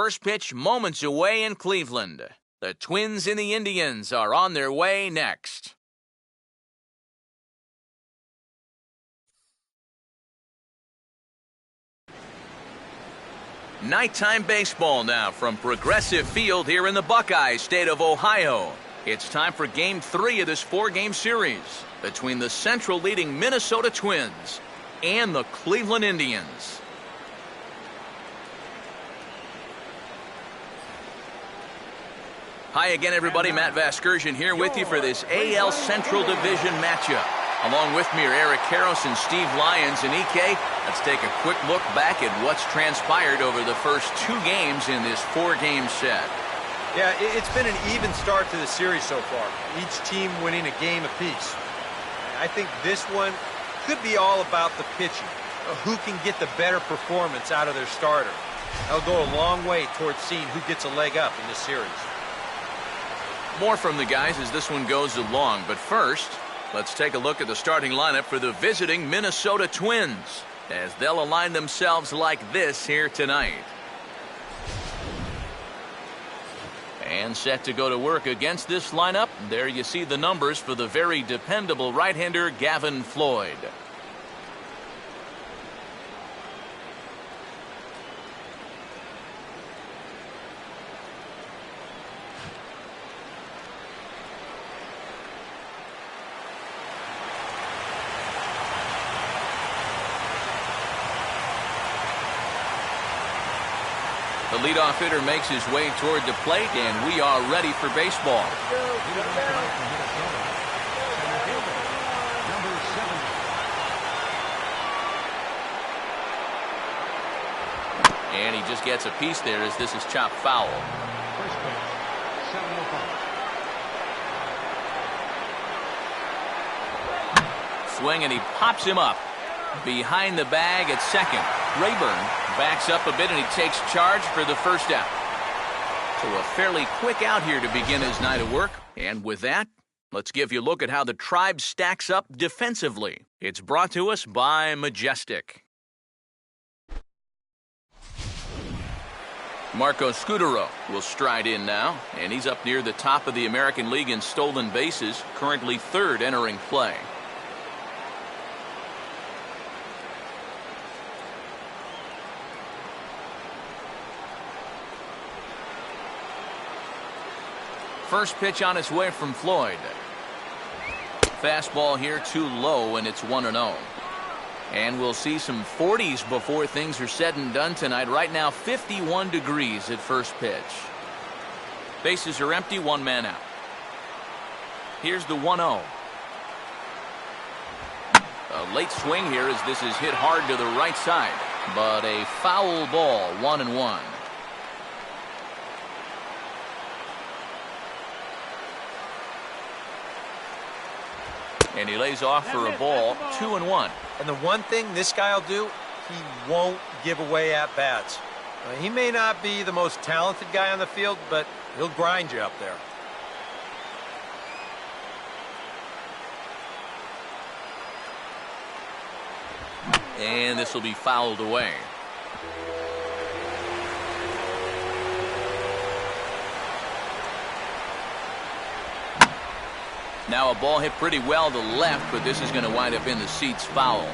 First pitch moments away in Cleveland. The Twins and the Indians are on their way next. Nighttime baseball now from Progressive Field here in the Buckeye State of Ohio. It's time for Game 3 of this 4-game series between the Central leading Minnesota Twins and the Cleveland Indians. Hi again, everybody. Matt Vasgersian here with you for this AL Central Division matchup. Along with me are Eric Karros and Steve Lyons. And EK, let's take a quick look back at what's transpired over the first 2 games in this 4-game set. Yeah, it's been an even start to the series so far. Each team winning a game apiece. I think this one could be all about the pitching. Who can get the better performance out of their starter? That'll go a long way towards seeing who gets a leg up in this series. More from the guys as this one goes along. But first, let's take a look at the starting lineup for the visiting Minnesota Twins as they'll align themselves like this here tonight. And set to go to work against this lineup. There you see the numbers for the very dependable right-hander Gavin Floyd. The leadoff hitter makes his way toward the plate, and we are ready for baseball. And he just gets a piece there as this is chopped foul. Swing, and he pops him up behind the bag at second. Rayburn backs up a bit, and he takes charge for the first out. So a fairly quick out here to begin his night of work. And with that, let's give you a look at how the Tribe stacks up defensively. It's brought to us by Majestic. Marco Scutaro will stride in now, and he's up near the top of the American League in stolen bases, currently 3rd entering play. First pitch on its way from Floyd. Fastball here too low, and it's 1-0. And we'll see some 40s before things are said and done tonight. Right now, 51 degrees at first pitch. Bases are empty, 1 man out. Here's the 1-0. A late swing here as this is hit hard to the right side. But a foul ball, 1-1. And he lays off for a ball, 2-1. And the one thing this guy will do, he won't give away at-bats. He may not be the most talented guy on the field, but he'll grind you up there. And this will be fouled away. Now a ball hit pretty well to left, but this is going to wind up in the seats foul.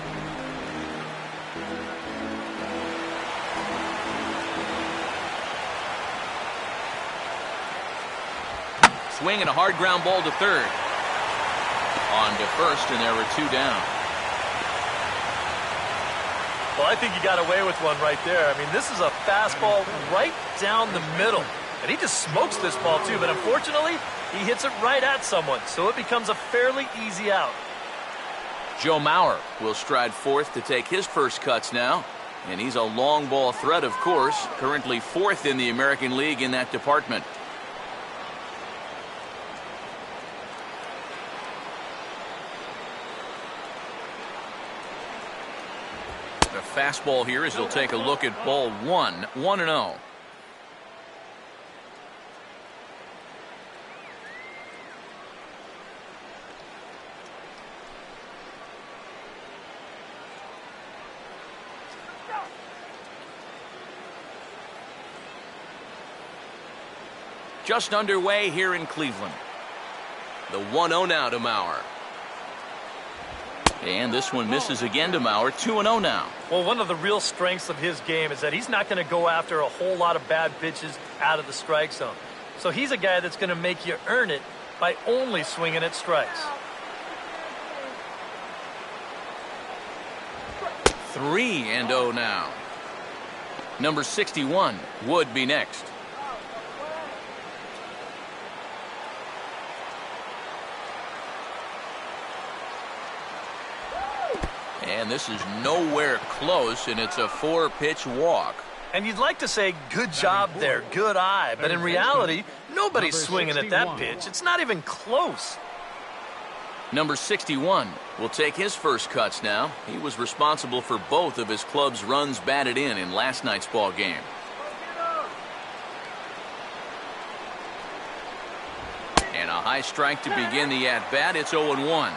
Swing and a hard ground ball to third. On to first, and there were 2 down. Well, I think you got away with one right there. I mean, this is a fastball right down the middle. And he just smokes this ball, too. But unfortunately, he hits it right at someone. So it becomes a fairly easy out. Joe Mauer will stride fourth to take his first cuts now. And he's a long ball threat, of course. Currently 4th in the American League in that department. The fastball here as he'll take a look at ball 1, 1-0. just underway here in Cleveland. The 1-0 now to Mauer. And this one misses again to Mauer. 2-0 now. Well, one of the real strengths of his game is that he's not going to go after a whole lot of bad pitches out of the strike zone. So he's a guy that's going to make you earn it by only swinging at strikes. 3-0 now. Number 61 would be next. And this is nowhere close, and it's a 4-pitch walk. And you'd like to say, good job there, good eye. But in reality, nobody's swinging at that pitch. It's not even close. Number 61 will take his first cuts now. He was responsible for both of his club's runs batted in last night's ball game. And a high strike to begin the at-bat. It's 0-1.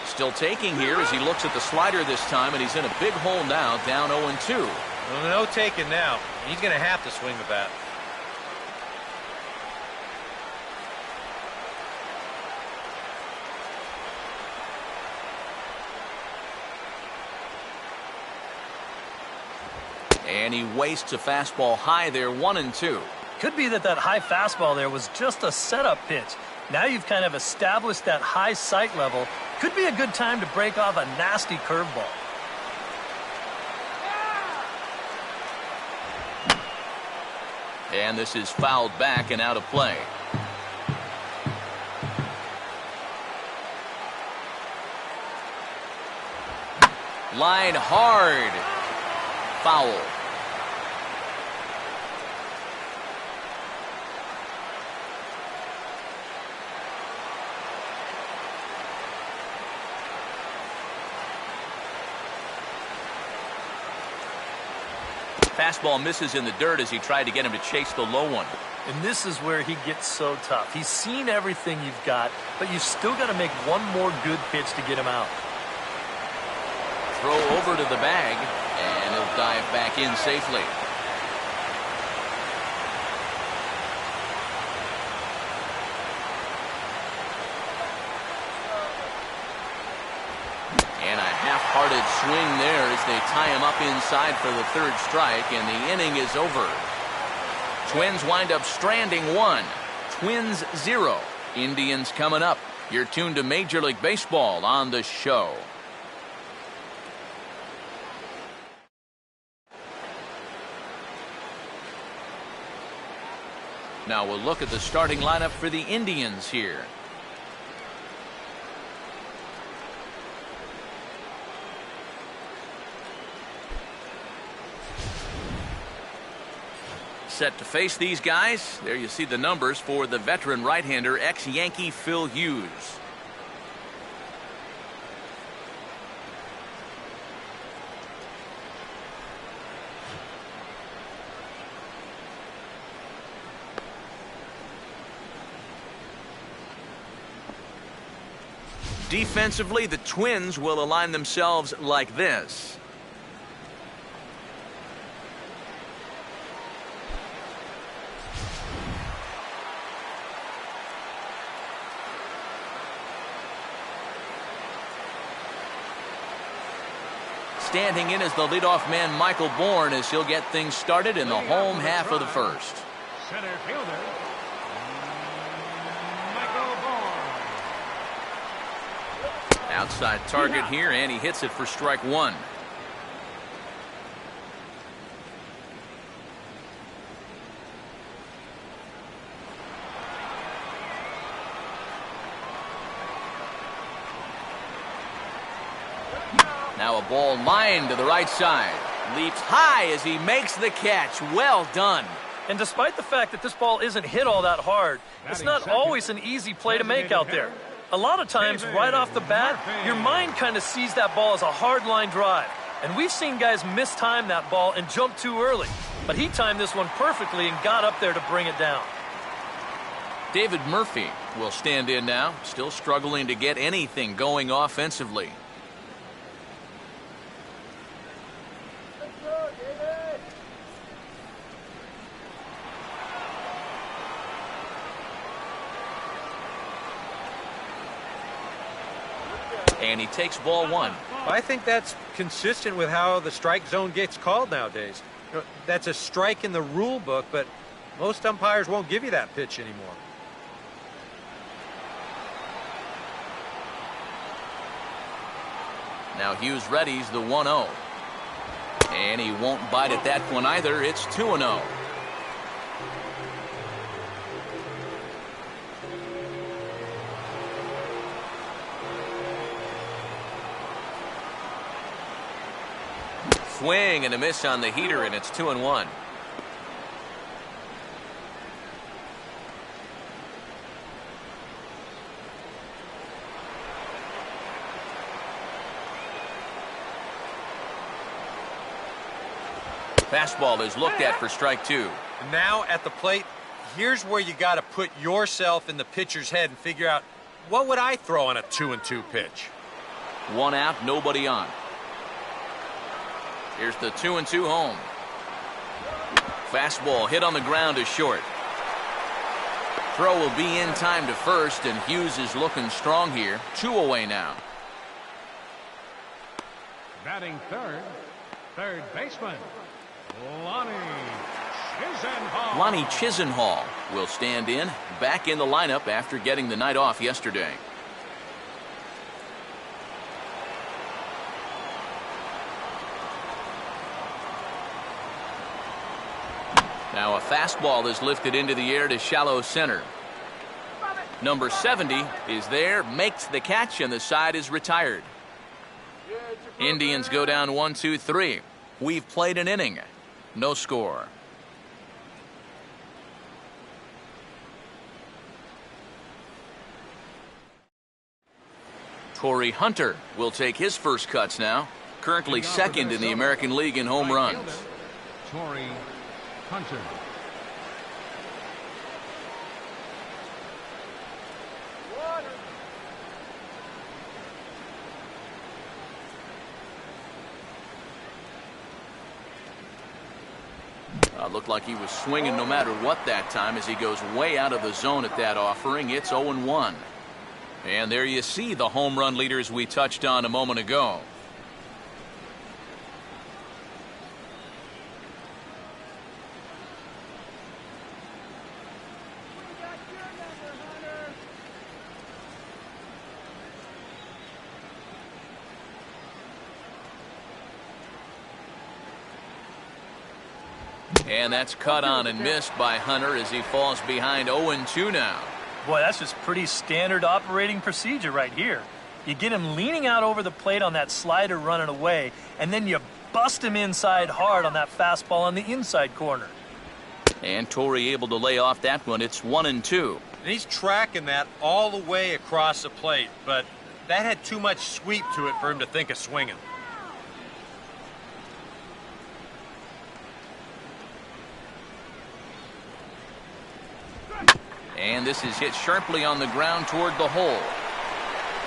Still taking here as he looks at the slider this time, and he's in a big hole now, down 0-2. Well, no taking now. He's going to have to swing the bat. And he wastes a fastball high there, 1-2. Could be that high fastball there was just a setup pitch. Now you've kind of established that high sight level. Could be a good time to break off a nasty curveball. And this is fouled back and out of play. Line hard. Foul. Fastball misses in the dirt as he tried to get him to chase the low one. And this is where he gets so tough. He's seen everything you've got, but you've still got to make one more good pitch to get him out. Throw over to the bag, and he'll dive back in safely. And a half-hearted swing there as they tie him up inside for the third strike, and the inning is over. Twins wind up stranding 1, Twins 0. Indians coming up. You're tuned to Major League Baseball on the show. Now we'll look at the starting lineup for the Indians here. Set to face these guys. There you see the numbers for the veteran right-hander, ex-Yankee Phil Hughes. Defensively, the Twins will align themselves like this. Standing in as the leadoff man, Michael Bourne, as he'll get things started in the home half of the first. Center fielder, Michael Bourne. Outside target here, and he hits it for strike 1. Now a ball lined to the right side. Leaps high as he makes the catch. Well done. And despite the fact that this ball isn't hit all that hard, it's not always an easy play to make out there. A lot of times, right off the bat, your mind kind of sees that ball as a hard line drive. And we've seen guys mistime that ball and jump too early. But he timed this one perfectly and got up there to bring it down. David Murphy will stand in now, still struggling to get anything going offensively. And he takes ball one. I think that's consistent with how the strike zone gets called nowadays. You know, that's a strike in the rule book, but most umpires won't give you that pitch anymore. Now Hughes readies the 1-0. And he won't bite at that one either. It's 2-0. Swing and a miss on the heater, and it's 2-1. Fastball is looked at for strike two. And now at the plate, here's where you got to put yourself in the pitcher's head and figure out, what would I throw on a 2-2 pitch? One out, nobody on. Here's the 2-2 home. Fastball hit on the ground to short. Throw will be in time to first, and Hughes is looking strong here. 2 away now. Batting third, third baseman, Lonnie Chisenhall. Lonnie Chisenhall will stand in, back in the lineup after getting the night off yesterday. Now a fastball is lifted into the air to shallow center. Number 70 is there, makes the catch, and the side is retired. Indians go down 1-2-3. We've played an inning. No score. Torrey Hunter will take his first cuts now. Currently second in the American League in home runs. Torrey Hunter. Looked like he was swinging no matter what that time as he goes way out of the zone at that offering. It's 0-1. And there you see the home run leaders we touched on a moment ago. And that's cut on and missed by Hunter as he falls behind 0-2 now. Boy, that's just pretty standard operating procedure right here. You get him leaning out over the plate on that slider running away, and then you bust him inside hard on that fastball on the inside corner. And Torrey able to lay off that one. It's 1-2. And he's tracking that all the way across the plate, but that had too much sweep to it for him to think of swinging. And this is hit sharply on the ground toward the hole.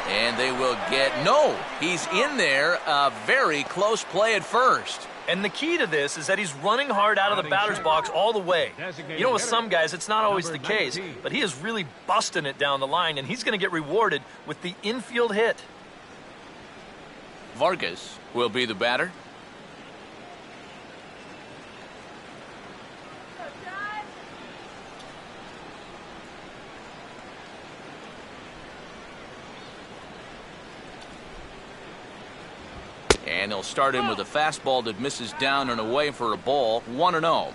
And they will get, no, he's in there. A very close play at first. And the key to this is that he's running hard out of the batter's box all the way. You know, with some guys, it's not always the case, but he is really busting it down the line, and he's going to get rewarded with the infield hit. Vargas will be the batter. And he'll start him with a fastball that misses down and away for a ball. 1-0.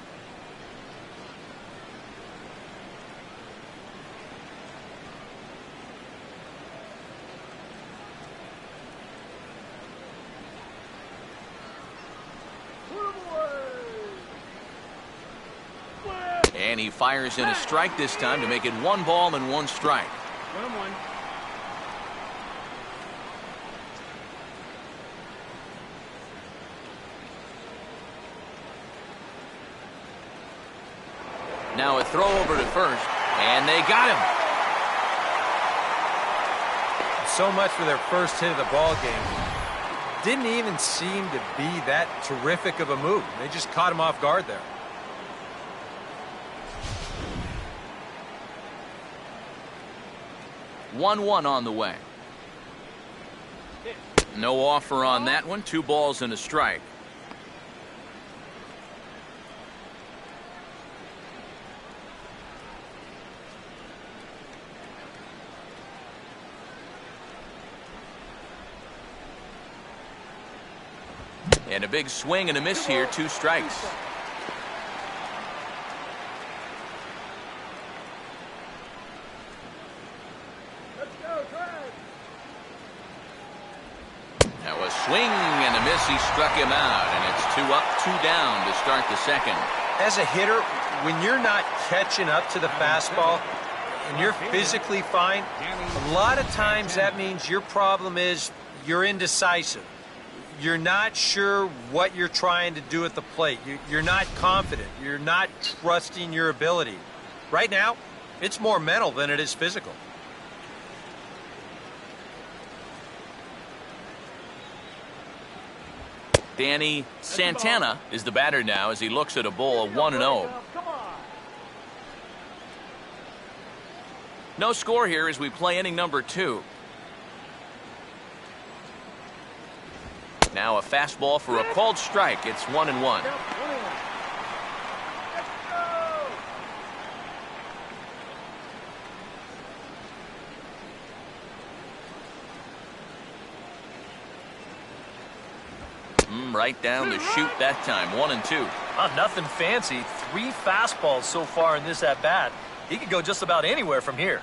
And he fires in a strike this time to make it 1 ball and 1 strike. 1-1. Now a throw over to first, and they got him. So much for their first hit of the ball game. Didn't even seem to be that terrific of a move. They just caught him off guard there. One on the way. No offer on that one. 2 balls and a strike. And a big swing and a miss here. 2 strikes. Now a swing and a miss. He struck him out, and it's 2 up, 2 down to start the second. As a hitter, when you're not catching up to the fastball and you're physically fine, a lot of times that means your problem is you're indecisive. You're not sure what you're trying to do at the plate. You're not confident. You're not trusting your ability. Right now, it's more mental than it is physical. Danny Santana is the batter now as he looks at a ball of 1-0. No score here as we play inning number 2. Now a fastball for a called strike. It's 1-1. Right down the chute that time. 1-2. Nothing fancy. 3 fastballs so far in this at bat. He could go just about anywhere from here.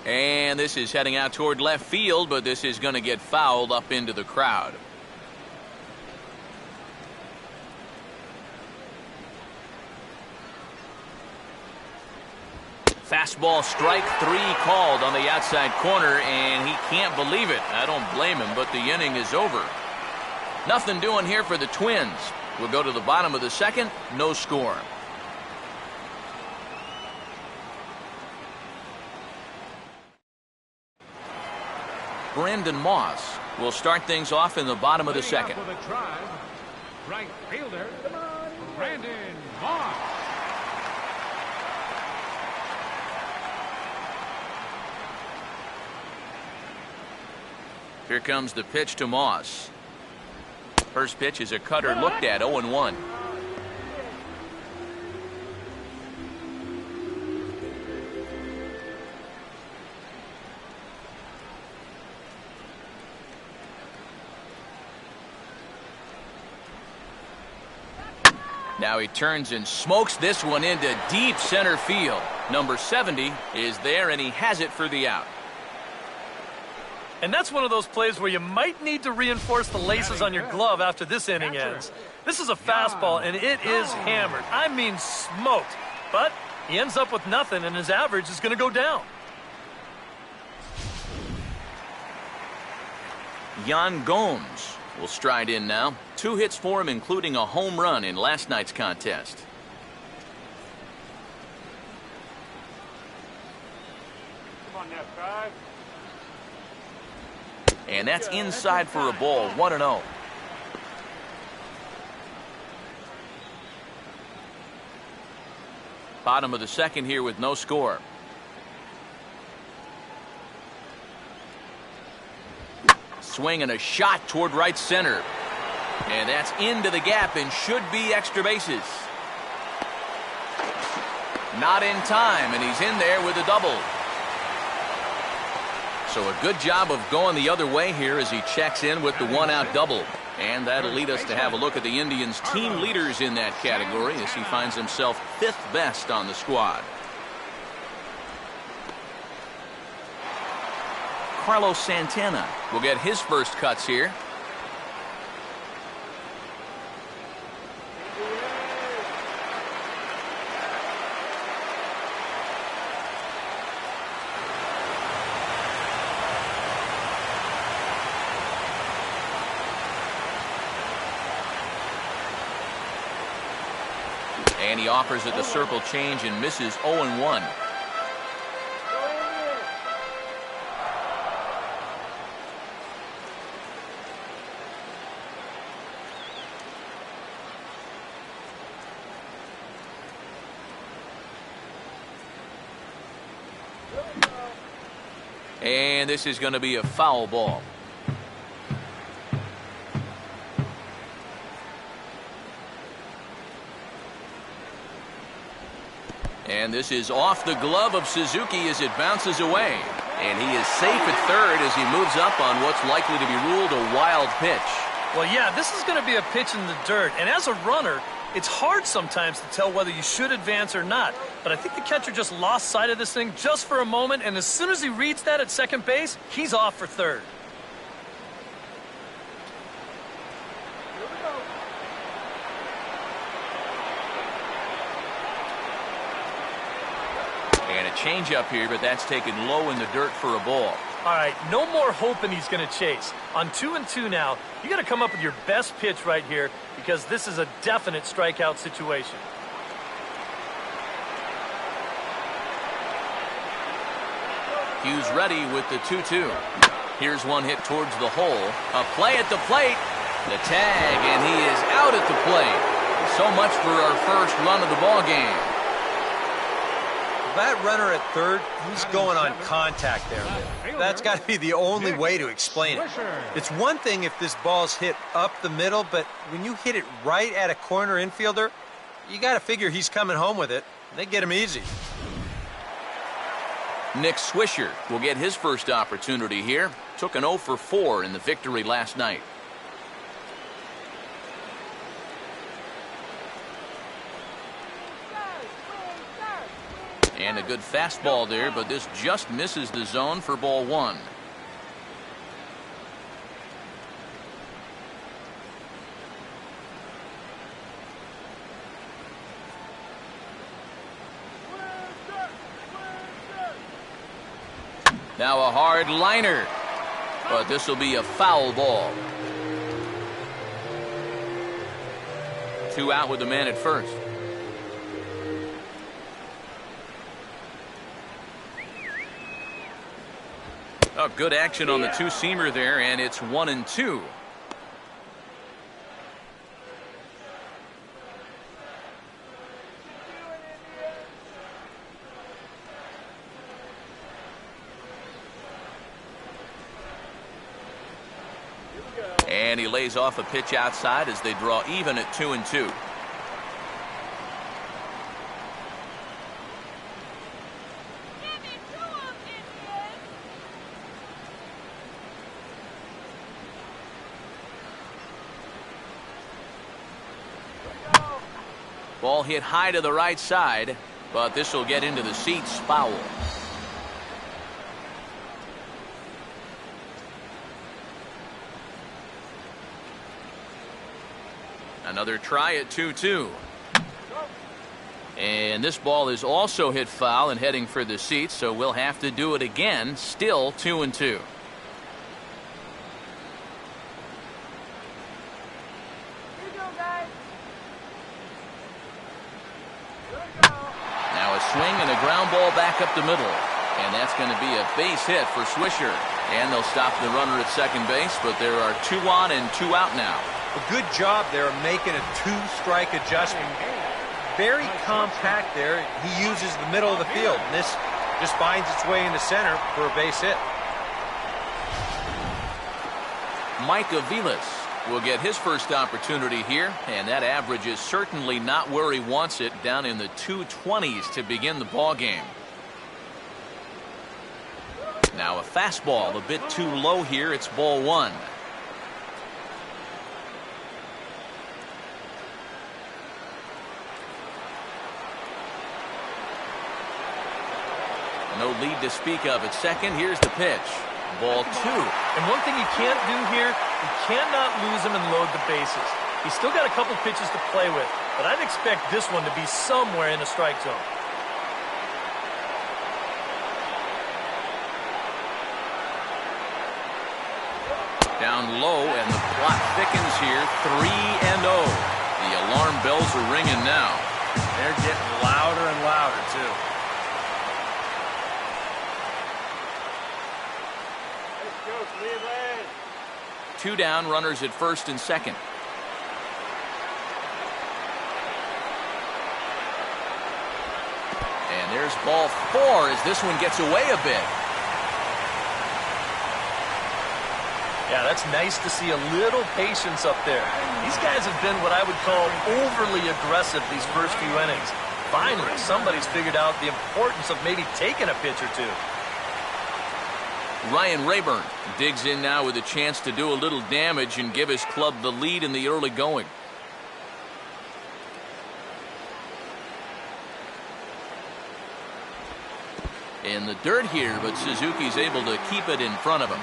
And this is heading out toward left field, but this is going to get fouled up into the crowd. Fastball strike 3 called on the outside corner, and he can't believe it. I don't blame him, but the inning is over. Nothing doing here for the Twins. We'll go to the bottom of the second. No score. Brandon Moss will start things off in the bottom of the second. For the Tribe, right fielder, Brandon Moss. Here comes the pitch to Moss. First pitch is a cutter looked at. 0-1. Now he turns and smokes this one into deep center field. Number 70 is there, and he has it for the out. And that's one of those plays where you might need to reinforce the laces on your glove after this inning ends. This is a fastball, and it is hammered. I mean smoked. But he ends up with nothing, and his average is going to go down. Yan Gomes will stride in now. 2 hits for him, including a home run in last night's contest. Come on now, Tribe. And that's inside for a ball. 1-0. Bottom of the second here with no score. Swing and a shot toward right center. And that's into the gap and should be extra bases. Not in time, and he's in there with a double. So a good job of going the other way here as he checks in with the 1-out double. And that'll lead us to have a look at the Indians' team leaders in that category as he finds himself 5th best on the squad. Carlos Santana will get his first cuts here. And he offers it the circle change and misses 0-1. And this is going to be a foul ball. And this is off the glove of Suzuki as it bounces away. And he is safe at third as he moves up on what's likely to be ruled a wild pitch. Well, yeah, this is going to be a pitch in the dirt. And as a runner, it's hard sometimes to tell whether you should advance or not. But I think the catcher just lost sight of this thing just for a moment. And as soon as he reads that at second base, he's off for third. And a changeup here, but that's taken low in the dirt for a ball. All right, no more hoping he's going to chase. On 2-2 now, you got to come up with your best pitch right here because this is a definite strikeout situation. Hughes ready with the 2-2. Here's one hit towards the hole. A play at the plate. The tag, and he is out at the plate. So much for our first run of the ball game. That runner at third, he's going on contact there. That's got to be the only way to explain it. It's one thing if this ball's hit up the middle, but when you hit it right at a corner infielder, you got to figure he's coming home with it. They get him easy. Nick Swisher will get his first opportunity here. Took an 0 for 4 in the victory last night. And a good fastball there, but this just misses the zone for ball 1. Now a hard liner, but this will be a foul ball. 2 out with the man at first. Oh, good action on the two-seamer there, and it's 1-2. And he lays off a pitch outside as they draw even at 2-2. Ball hit high to the right side, but this will get into the seats, foul. Another try at 2-2. And this ball is also hit foul and heading for the seats, so we'll have to do it again. Still 2-2. Now a swing and a ground ball back up the middle. And that's going to be a base hit for Swisher. And they'll stop the runner at second base, but there are 2 on and 2 out now. A good job there of making a 2-strike adjustment. Very compact there. He uses the middle of the field, and this just finds its way into center for a base hit. Mike Aviles will get his first opportunity here, and that average is certainly not where he wants it, down in the 220s to begin the ball game. Now a fastball a bit too low here. It's ball 1. No lead to speak of at second. Here's the pitch. Ball 2. And one thing you can't do here, you cannot lose him and load the bases. He's still got a couple pitches to play with, but I'd expect this one to be somewhere in the strike zone. Down low, and the plot thickens here. 3-0. The alarm bells are ringing now. They're getting louder and louder, too. Two down, runners at first and second. And there's ball 4 as this one gets away a bit. Yeah, that's nice to see a little patience up there. These guys have been what I would call overly aggressive these first few innings. Finally, somebody's figured out the importance of maybe taking a pitch or two. Ryan Rayburn digs in now with a chance to do a little damage and give his club the lead in the early going. In the dirt here, but Suzuki's able to keep it in front of him.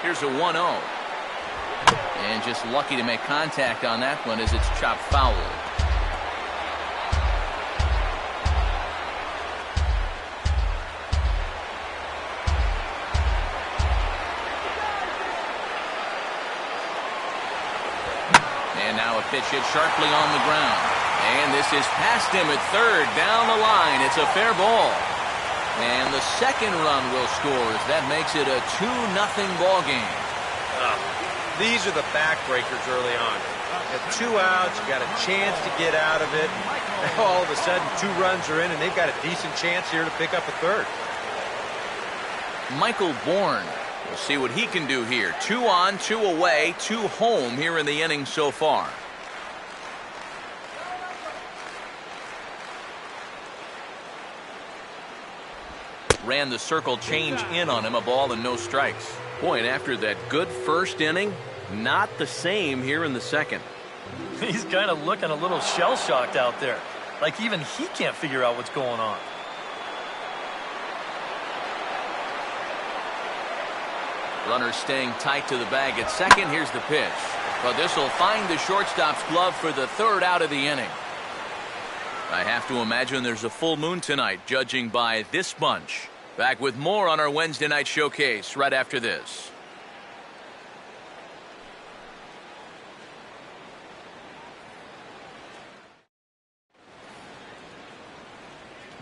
Here's a 1-0. And just lucky to make contact on that one as it's chopped foul. And now a pitch hit sharply on the ground. And this is past him at third. Down the line. It's a fair ball. And the second run will score as that makes it a 2-0 ball game. These are the backbreakers early on. You have 2 outs, you got a chance to get out of it. Now all of a sudden 2 runs are in and they've got a decent chance here to pick up a third. Michael Bourne. We'll see what he can do here. 2 on, 2 away, 2 home here in the inning so far. Ran the circle change in on him, a ball and no strikes. Boy, and after that good first inning, not the same here in the second. He's kind of looking a little shell-shocked out there. Like even he can't figure out what's going on. Runner staying tight to the bag at second. Here's the pitch. But this will find the shortstop's glove for the third out of the inning. I have to imagine there's a full moon tonight, judging by this bunch. Back with more on our Wednesday night showcase right after this.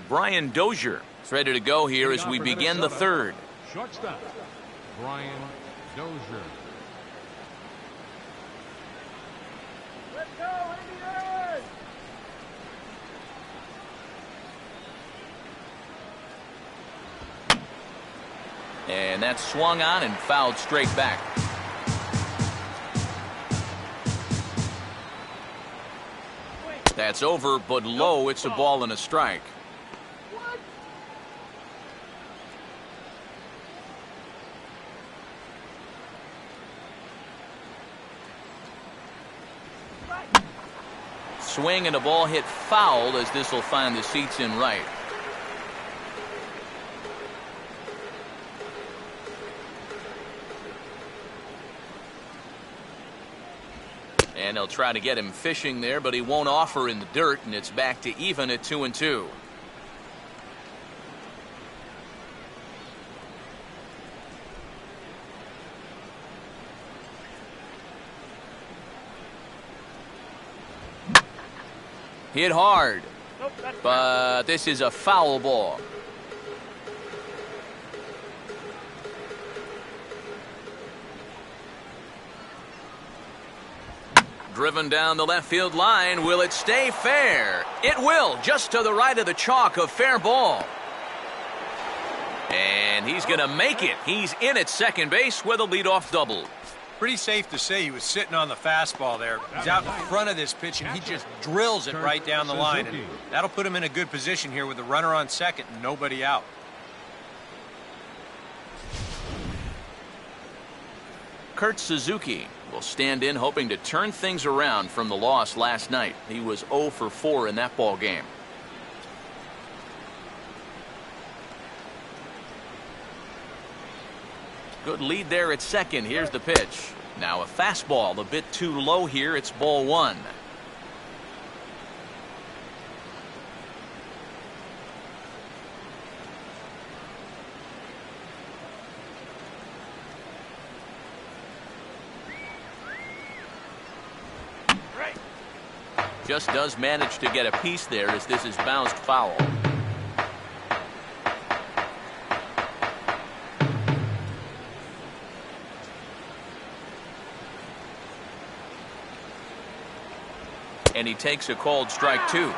Brian Dozier is ready to go here as we begin the third. Shortstop, Brian Dozier. Let's go, Indians! And that's swung on and fouled straight back. That's over, but low. It's a ball and a strike. Swing and a ball hit foul as this will find the seats in right. And they'll try to get him fishing there, but he won't offer in the dirt, and it's back to even at 2-2. Hit hard, but this is a foul ball. Driven down the left field line. Will it stay fair? It will, just to the right of the chalk, of fair ball. And he's going to make it. He's in at second base with a leadoff double. Pretty safe to say he was sitting on the fastball there. He's out in front of this pitch, and he just drills it right down the line. And that'll put him in a good position here with the runner on second and nobody out. Kurt Suzuki will stand in, hoping to turn things around from the loss last night. He was 0 for 4 in that ball game. Good lead there at second. Here's the pitch. Now a fastball a bit too low here. It's ball 1. Just does manage to get a piece there as this is bounced foul. And he takes a called strike 2.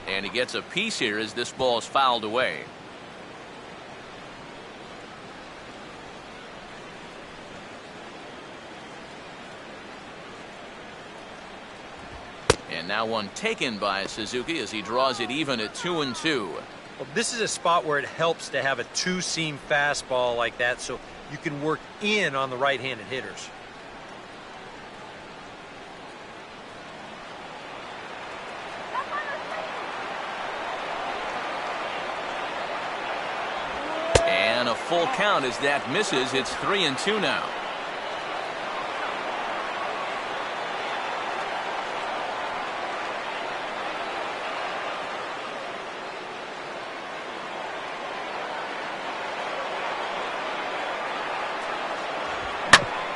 And he gets a piece here as this ball is fouled away. And now one taken by Suzuki as he draws it even at 2-2. Well, this is a spot where it helps to have a two-seam fastball like that so you can work in on the right-handed hitters. And a full count as that misses. It's 3-2 now.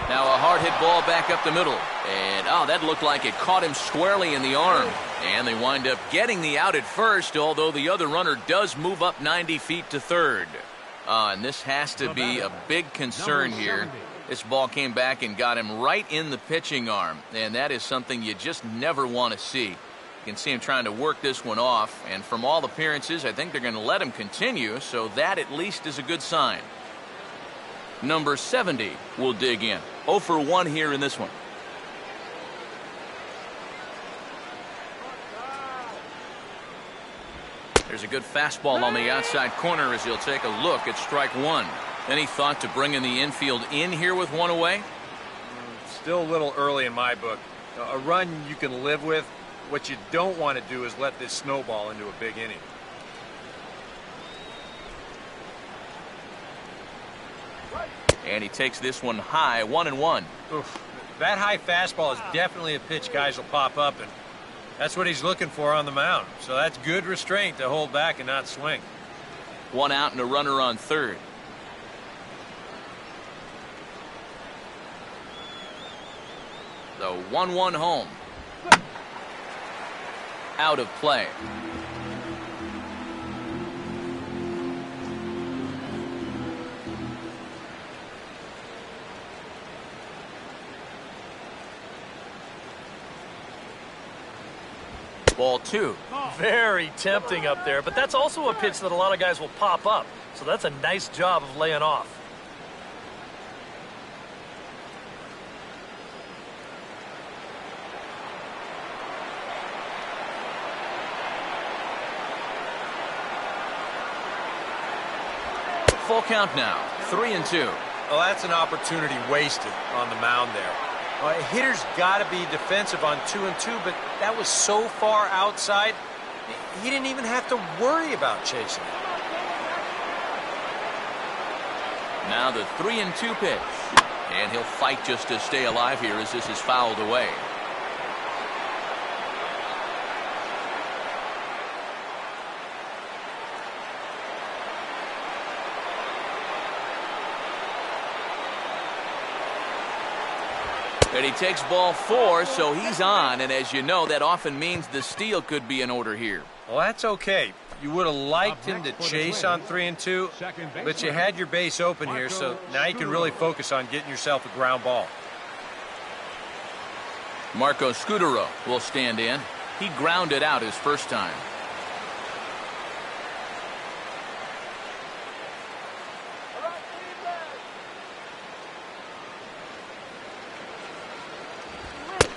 Now a hard hit ball back up the middle. And, oh, that looked like it caught him squarely in the arm. And they wind up getting the out at first, although the other runner does move up 90 feet to third. And this has to be a big concern here. This ball came back and got him right in the pitching arm. And that is something you just never want to see. You can see him trying to work this one off. And from all appearances, I think they're going to let him continue. So that at least is a good sign. Number 70 will dig in. 0 for 1 here in this one. There's a good fastball on the outside corner as he'll take a look at strike 1. Any thought to bringing the infield in here with one away? Still a little early in my book. A run you can live with. What you don't want to do is let this snowball into a big inning. And he takes this one high, 1-1. Oof. That high fastball is definitely a pitch guys will pop up, and that's what he's looking for on the mound. So that's good restraint to hold back and not swing. 1 out and a runner on third. The 1-1 home. Out of play. Ball 2. Very tempting up there, but that's also a pitch that a lot of guys will pop up. So that's a nice job of laying off. Full count now, 3-2. Well, that's an opportunity wasted on the mound there. A hitter's got to be defensive on 2-2, but that was so far outside, he didn't even have to worry about chasing it. Now the 3-2 pitch. And he'll fight just to stay alive here as this is fouled away. And he takes ball 4, so he's on. And as you know, that often means the steal could be in order here. Well, that's okay. You would have liked him to chase on 3-2, but you had your base open here, so now you can really focus on getting yourself a ground ball. Marco Scutaro will stand in. He grounded out his first time.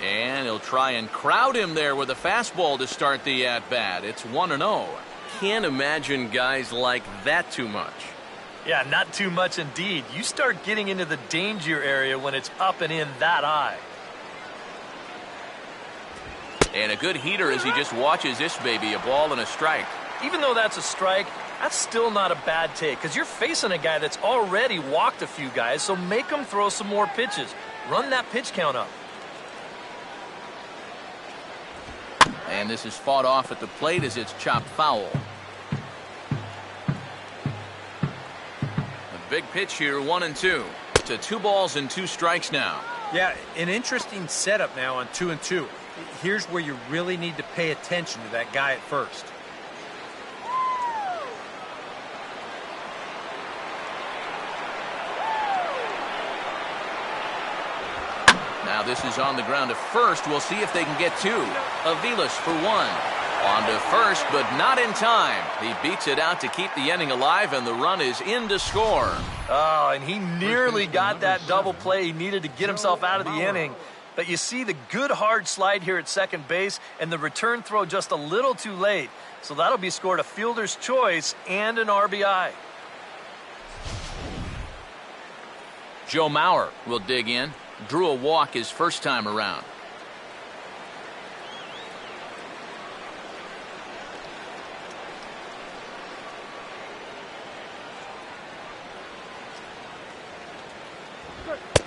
And he'll try and crowd him there with a fastball to start the at-bat. It's 1-0. Can't imagine guys like that too much. Yeah, not too much indeed. You start getting into the danger area when it's up and in that high. And a good heater as he just watches this baby, a ball and a strike. Even though that's a strike, that's still not a bad take because you're facing a guy that's already walked a few guys, so make him throw some more pitches. Run that pitch count up. And this is fought off at the plate as it's chopped foul. A big pitch here, 1-2. To 2 balls and 2 strikes now. Yeah, an interesting setup now on 2-2. Here's where you really need to pay attention to that guy at first. Now this is on the ground to first. We'll see if they can get 2. Aviles for 1. On to first, but not in time. He beats it out to keep the inning alive, and the run is in to score. Oh, and he nearly got that double play he needed to get himself out of the inning. But you see the good hard slide here at second base, and the return throw just a little too late. So that'll be scored a fielder's choice and an RBI. Joe Mauer will dig in. Drew a walk his first time around.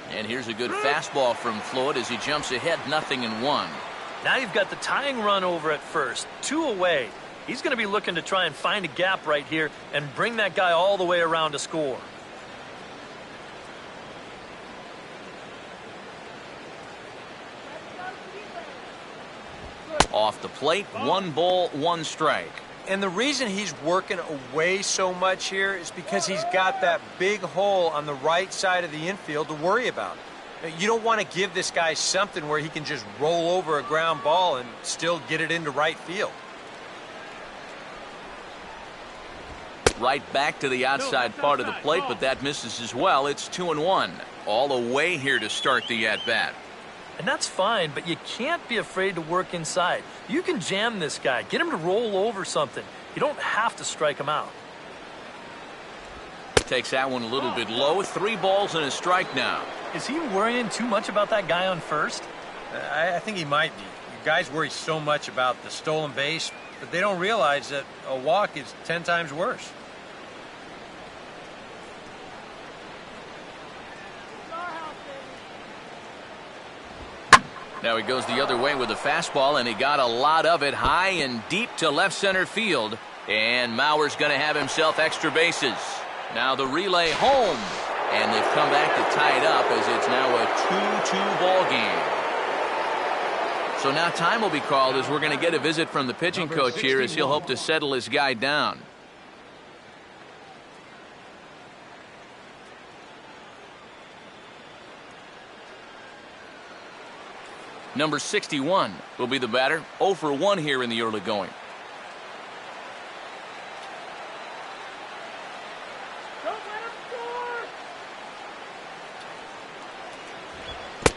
And here's a good fastball from Floyd as he jumps ahead, 0-1. Now you've got the tying run over at first, 2 away. He's going to be looking to try and find a gap right here and bring that guy all the way around to score. Off the plate, 1 ball, 1 strike. And the reason he's working away so much here is because he's got that big hole on the right side of the infield to worry about. You don't want to give this guy something where he can just roll over a ground ball and still get it into right field. Right back to the outside part of the plate, but that misses as well. It's 2-1. All away here to start the at-bat. And that's fine, but you can't be afraid to work inside. You can jam this guy, get him to roll over something. You don't have to strike him out. Takes that one a little bit low. 3 balls and a strike now. Is he worrying too much about that guy on first? I think he might be. You guys worry so much about the stolen base, but they don't realize that a walk is 10 times worse. Now he goes the other way with a fastball, and he got a lot of it high and deep to left center field. And Mauer's going to have himself extra bases. Now the relay home, and they've come back to tie it up as it's now a 2-2 ball game. So now time will be called as we're going to get a visit from the pitching coach here as he'll hope to settle his guy down. Number 61 will be the batter. 0 for 1 here in the early going.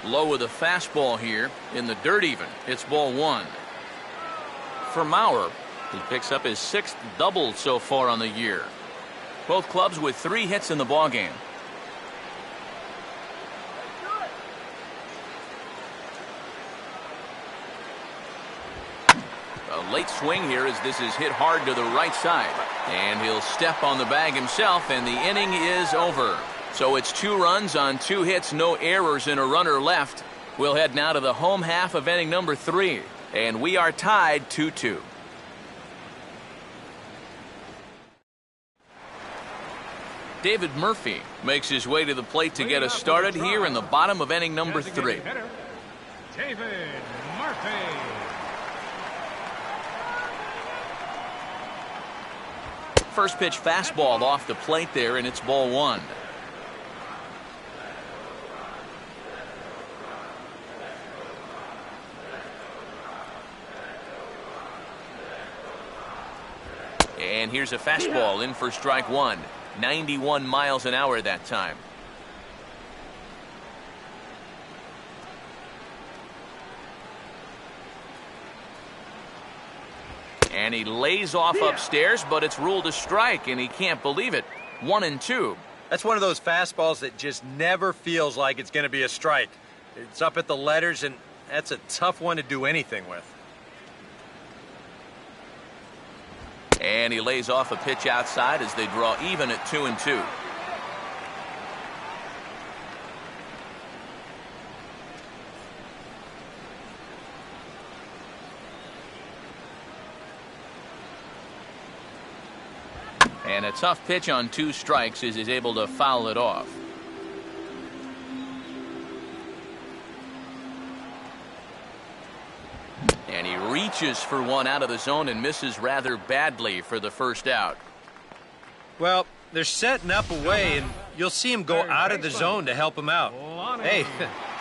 Low with a fastball here in the dirt even. It's ball 1. For Mauer, he picks up his 6th double so far on the year. Both clubs with 3 hits in the ballgame. A late swing here as this is hit hard to the right side. And he'll step on the bag himself, and the inning is over. So it's 2 runs on 2 hits, no errors, and a runner left. We'll head now to the home half of inning number 3. And we are tied 2-2. David Murphy makes his way to the plate to get us started here in the bottom of inning number 3. David Murphy. First pitch fastball off the plate there, and it's ball 1. And here's a fastball in for strike 1. 91 miles an hour that time. And he lays off upstairs, but it's ruled a strike, and he can't believe it. 1-2. That's one of those fastballs that just never feels like it's going to be a strike. It's up at the letters, and that's a tough one to do anything with. And he lays off a pitch outside as they draw even at 2-2. And a tough pitch on 2 strikes as he's able to foul it off. And he reaches for one out of the zone and misses rather badly for the first out. Well, they're setting up a way, and you'll see him go out of the zone to help him out. Hey,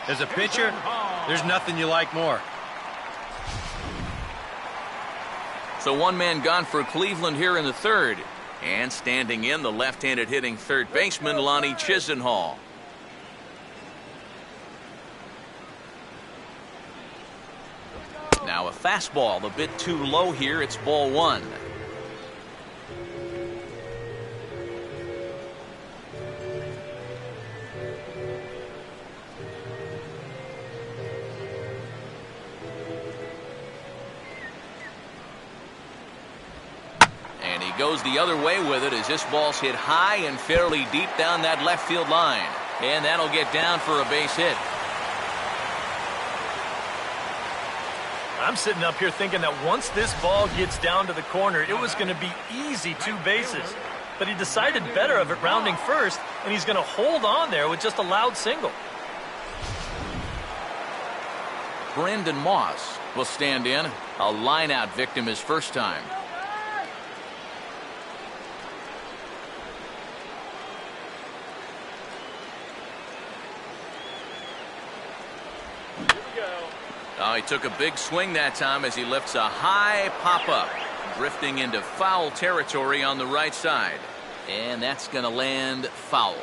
as a pitcher, there's nothing you like more. So 1 man gone for Cleveland here in the 3rd. And standing in, the left-handed hitting third baseman, Lonnie Chisenhall. Now a fastball a bit too low here. It's ball 1. And he goes the other way with it as this ball's hit high and fairly deep down that left field line. And that'll get down for a base hit. I'm sitting up here thinking that once this ball gets down to the corner, it was going to be easy 2 bases. But he decided better of it rounding first, and he's going to hold on there with just a loud single. Brandon Moss will stand in. A line-out victim his first time. He took a big swing that time as he lifts a high pop-up, drifting into foul territory on the right side. And that's going to land foul.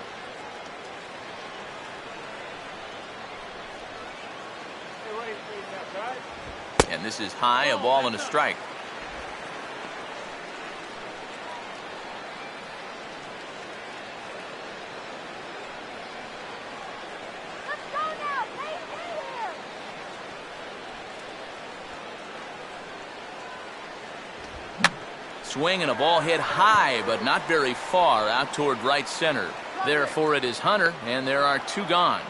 And this is high, a ball and a strike. Swing and a ball hit high, but not very far out toward right center. Therefore, it is Hunter, and there are 2 gone.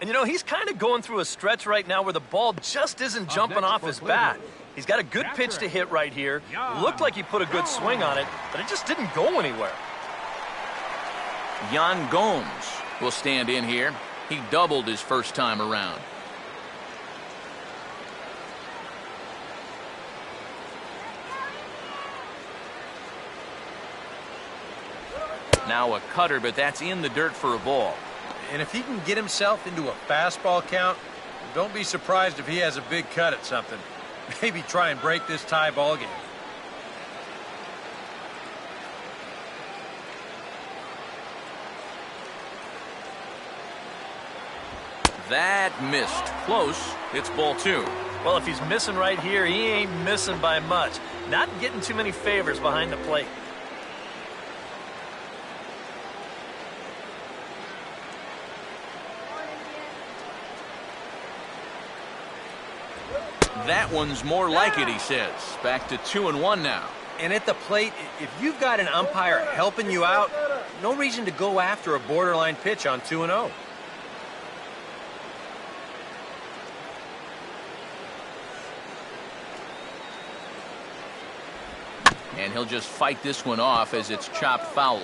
And, you know, he's kind of going through a stretch right now where the ball just isn't jumping off his bat. He's got a good pitch to hit right here. Looked like he put a good swing on it, but it just didn't go anywhere. Yan Gomes will stand in here. He doubled his first time around. Now a cutter, but that's in the dirt for a ball. And if he can get himself into a fastball count, don't be surprised if he has a big cut at something. Maybe try and break this tie ball game. That missed. Close. It's ball 2. Well, if he's missing right here, he ain't missing by much. Not getting too many favors behind the plate. That one's more like it, he says. Back to 2-1 now. And at the plate, if you've got an umpire helping you out, no reason to go after a borderline pitch on 2-0. And he'll just fight this one off as it's chopped foul.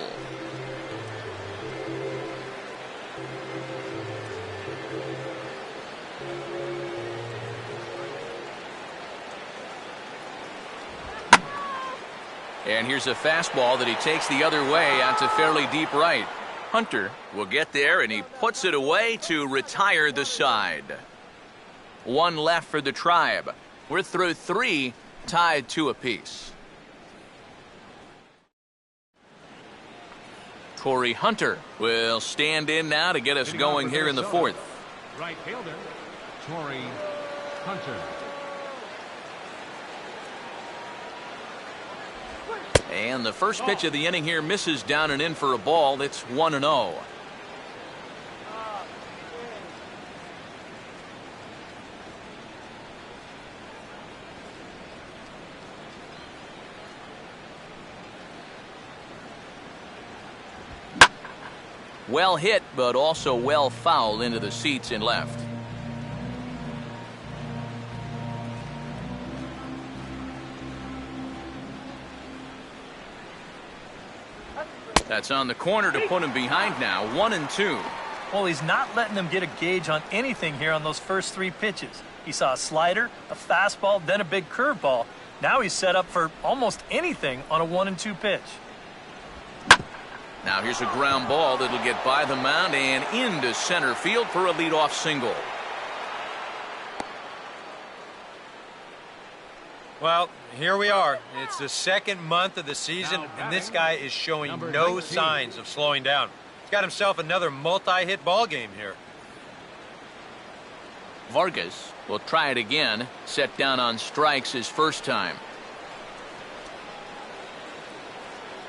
And here's a fastball that he takes the other way out to fairly deep right. Hunter will get there, and he puts it away to retire the side. 1 left for the Tribe. We're through 3, tied 2 apiece. Corey Hunter will stand in now to get us going here in the 4th. Right fielder, Corey Hunter. And the first pitch of the inning here misses down and in for a ball. It's 1-0. Well hit, but also well fouled into the seats and left. That's on the corner to put him behind now, 1-2. Well, he's not letting them get a gauge on anything here on those first 3 pitches. He saw a slider, a fastball, then a big curveball. Now he's set up for almost anything on a 1-2 pitch. Now here's a ground ball that'll get by the mound and into center field for a leadoff single. Well, here we are. It's the second month of the season, and this guy is showing no signs of slowing down. He's got himself another multi-hit ball game here. Vargas will try it again. Set down on strikes his first time.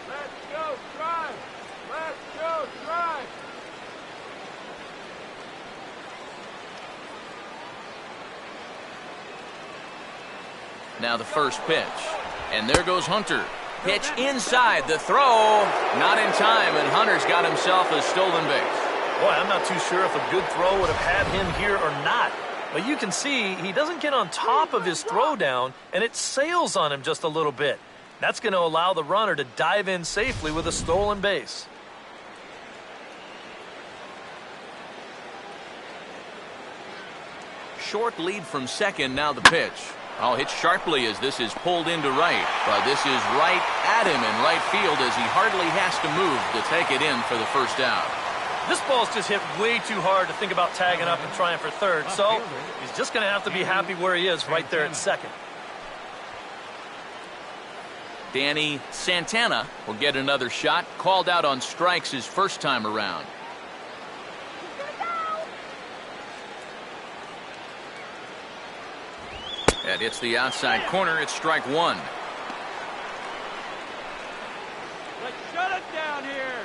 Let's go, drive! Let's go, drive! Now the first pitch. And there goes Hunter. Pitch inside. The throw. Not in time, and Hunter's got himself a stolen base. Boy, I'm not too sure if a good throw would have had him here or not. But you can see he doesn't get on top of his throw down, and it sails on him just a little bit. That's going to allow the runner to dive in safely with a stolen base. Short lead from second, now the pitch. Oh, hit sharply as this is pulled into right. But this is right at him in right field as he hardly has to move to take it in for the first out. This ball's just hit way too hard to think about tagging up and trying for third, so he's just going to have to be happy where he is right there at second. Danny Santana will get another shot. Called out on strikes his first time around. That hits the outside corner. It's strike one. Let's shut it down here!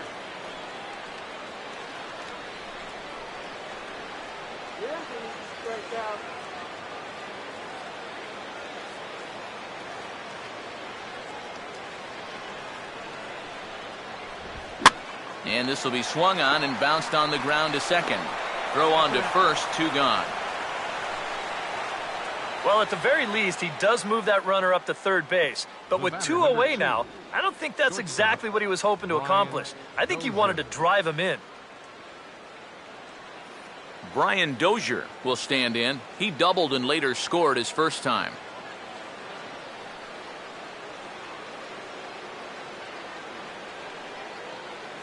And this will be swung on and bounced on the ground to second. Throw on to first, 2 gone. Well, at the very least, he does move that runner up to third base. But with 2 away now, I don't think that's exactly what he was hoping to accomplish. I think he wanted to drive him in. Brian Dozier will stand in. He doubled and later scored his first time.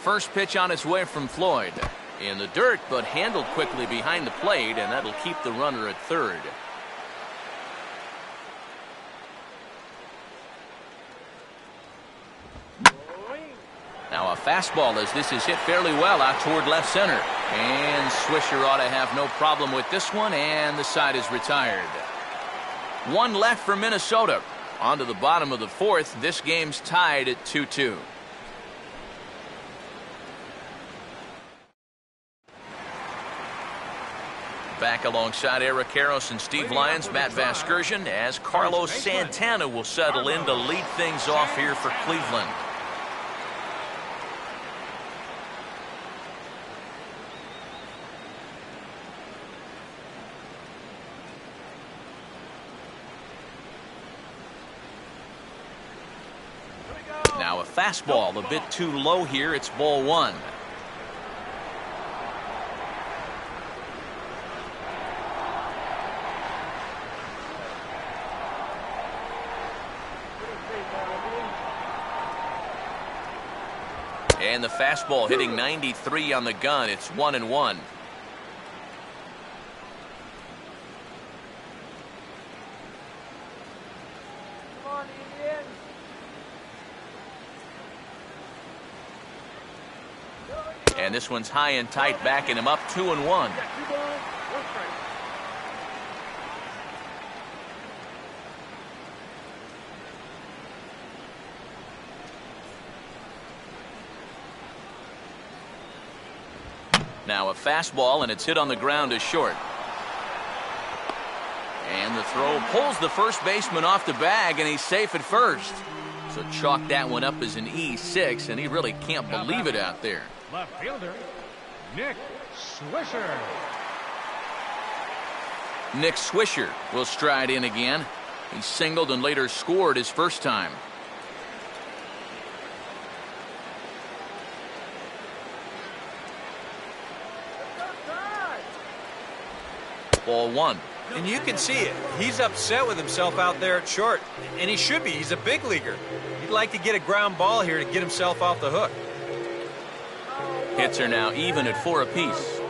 First pitch on its way from Floyd. In the dirt, but handled quickly behind the plate, and that'll keep the runner at third. Now a fastball as this is hit fairly well out toward left center. And Swisher ought to have no problem with this one, and the side is retired. 1 left for Minnesota. On to the bottom of the 4th. This game's tied at 2-2. Back alongside Eric Karros and Steve Lyons, Matt Vasgersian, as Carlos Santana will settle in to lead things off here for Cleveland. Now a fastball a bit too low here. It's ball 1. And the fastball hitting 93 on the gun. It's 1-1. And this one's high and tight, backing him up 2-1. Now a fastball, and it's hit on the ground to short. And the throw pulls the first baseman off the bag, and he's safe at first. So chalk that one up as an E6, and he really can't believe it out there. Left fielder, Nick Swisher. Nick Swisher will stride in again. He singled and later scored his first time. Ball one. And you can see it. He's upset with himself out there at short. And he should be. He's a big leaguer. He'd like to get a ground ball here to get himself off the hook. Hits are now even at 4 apiece.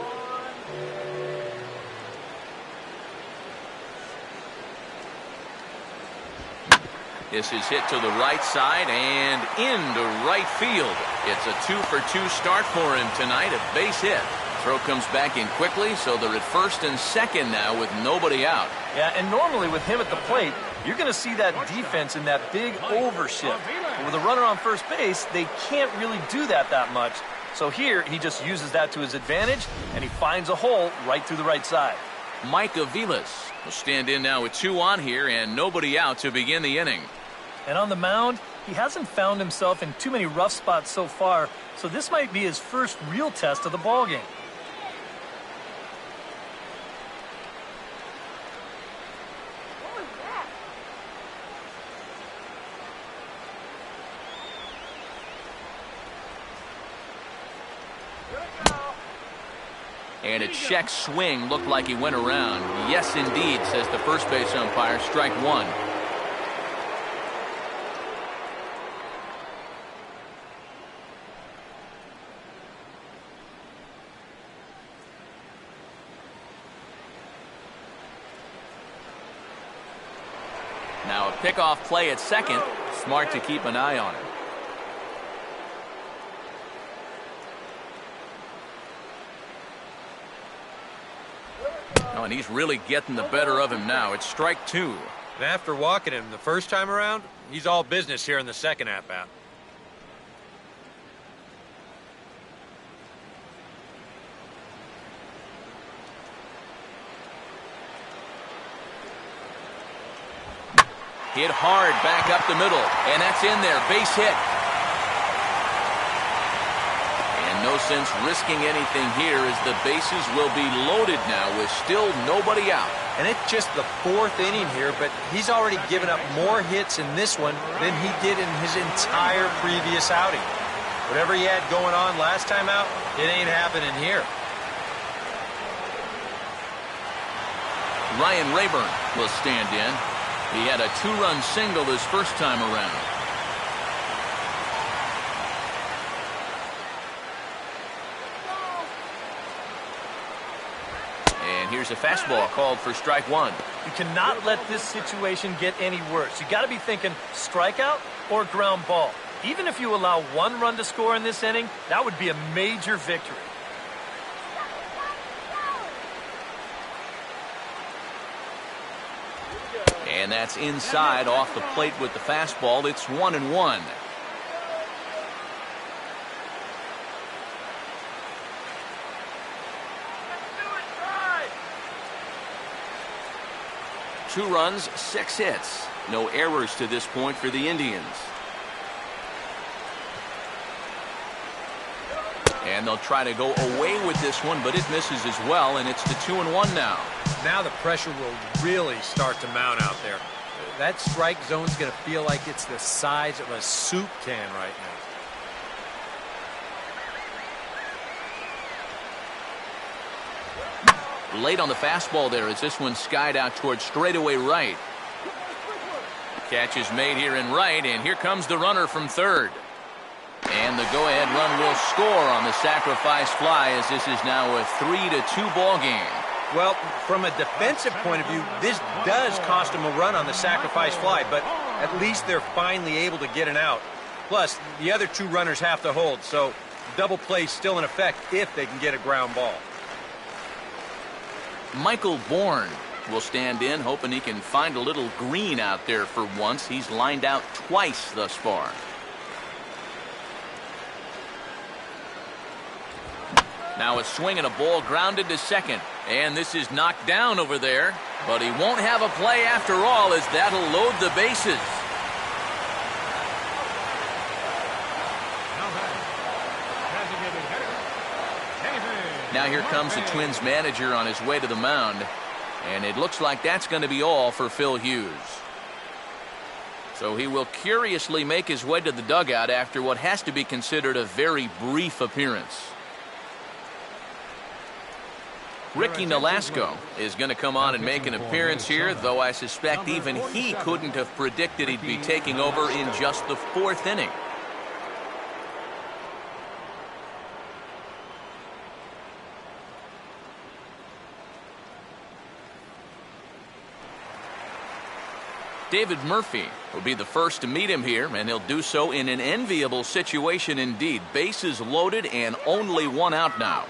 This is hit to the right side and into right field. It's a 2-for-2 start for him tonight, a base hit. Throw comes back in quickly, so they're at first and second now with nobody out. Yeah, and normally with him at the plate, you're going to see that defense in that big overshift. But with a runner on first base, they can't really do that much. So here, he just uses that to his advantage, and he finds a hole right through the right side. Mike Aviles will stand in now with 2 on here and nobody out to begin the inning. And on the mound, he hasn't found himself in too many rough spots so far, so this might be his first real test of the ballgame. And a check swing looked like he went around. Yes, indeed, says the first base umpire. Strike one. Now a pickoff play at second. Smart to keep an eye on it. Oh, and he's really getting the better of him now. It's strike 2. And after walking him the first time around, he's all business here in the second at-bat. Hit hard back up the middle, and that's in there. Base hit. And no sense risking anything here as the bases will be loaded now with still nobody out. And it's just the 4th inning here, but he's already given up more hits in this one than he did in his entire previous outing. Whatever he had going on last time out, it ain't happening here. Ryan Rayburn will stand in. He had a 2-run single his first time around. And here's a fastball called for strike 1. You cannot let this situation get any worse. You got to be thinking strikeout or ground ball. Even if you allow 1 run to score in this inning, that would be a major victory. And that's inside off the plate with the fastball. It's 1-1. Two runs, 6 hits. No errors to this point for the Indians. And they'll try to go away with this one, but it misses as well, and it's the 2-1 now. Now the pressure will really start to mount out there. That strike zone's going to feel like it's the size of a soup can right now. Late on the fastball there as this one skied out towards straightaway right. Catch is made here in right, and here comes the runner from third. And the go-ahead run will score on the sacrifice fly as this is now a 3-2 ball game. Well, from a defensive point of view, this does cost them a run on the sacrifice fly, but at least they're finally able to get an out. Plus, the other 2 runners have to hold, so double play still in effect if they can get a ground ball. Michael Bourne will stand in, hoping he can find a little green out there for once. He's lined out twice thus far. Now a swing and a ball grounded to second. And this is knocked down over there. But he won't have a play after all as that'll load the bases. Now here comes the Twins manager on his way to the mound. And it looks like that's going to be all for Phil Hughes. So he will curiously make his way to the dugout after what has to be considered a very brief appearance. Ricky Nolasco is going to come on and make an appearance here, though I suspect even he couldn't have predicted he'd be taking over in just the 4th inning. David Murphy will be the first to meet him here, and he'll do so in an enviable situation indeed. Bases loaded and only 1 out now.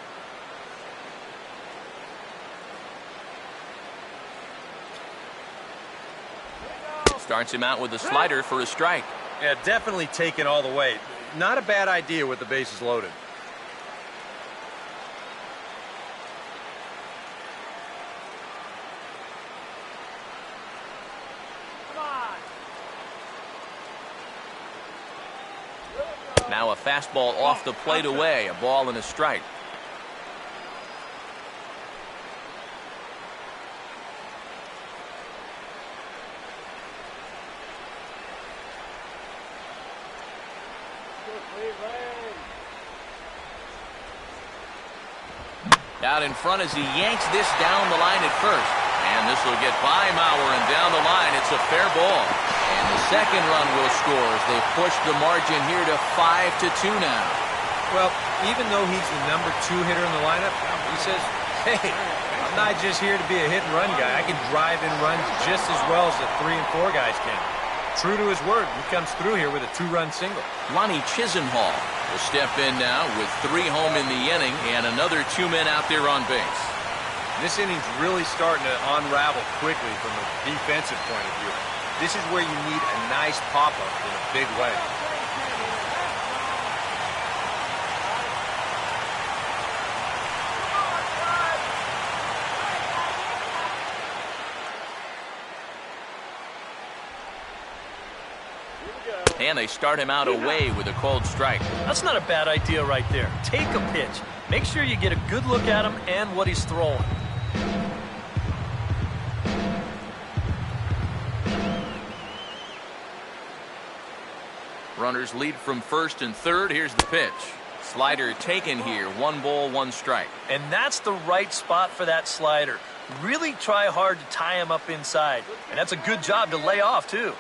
Starts him out with a slider for a strike. Yeah, definitely taken all the way. Not a bad idea with the bases loaded. Now a fastball off the plate away, a ball and a strike. Out in front as he yanks this down the line at first. And this will get by Mauer, and down the line it's a fair ball. And the second run will score as they push the margin here to 5-2 now. Well, even though he's the number 2 hitter in the lineup, he says, hey, I'm not just here to be a hit-and-run guy. I can drive in runs just as well as the 3 and 4 guys can. True to his word, he comes through here with a 2-run single. Lonnie Chisenhall will step in now with 3 home in the inning and another 2 men out there on base. This inning's really starting to unravel quickly from a defensive point of view. This is where you need a nice pop-up in a big way. And they start him out away with a cold strike. That's not a bad idea right there. Take a pitch. Make sure you get a good look at him and what he's throwing. Runners lead from first and third. Here's the pitch. Slider taken here. 1 ball, 1 strike. And that's the right spot for that slider. Really try hard to tie him up inside. And that's a good job to lay off, too.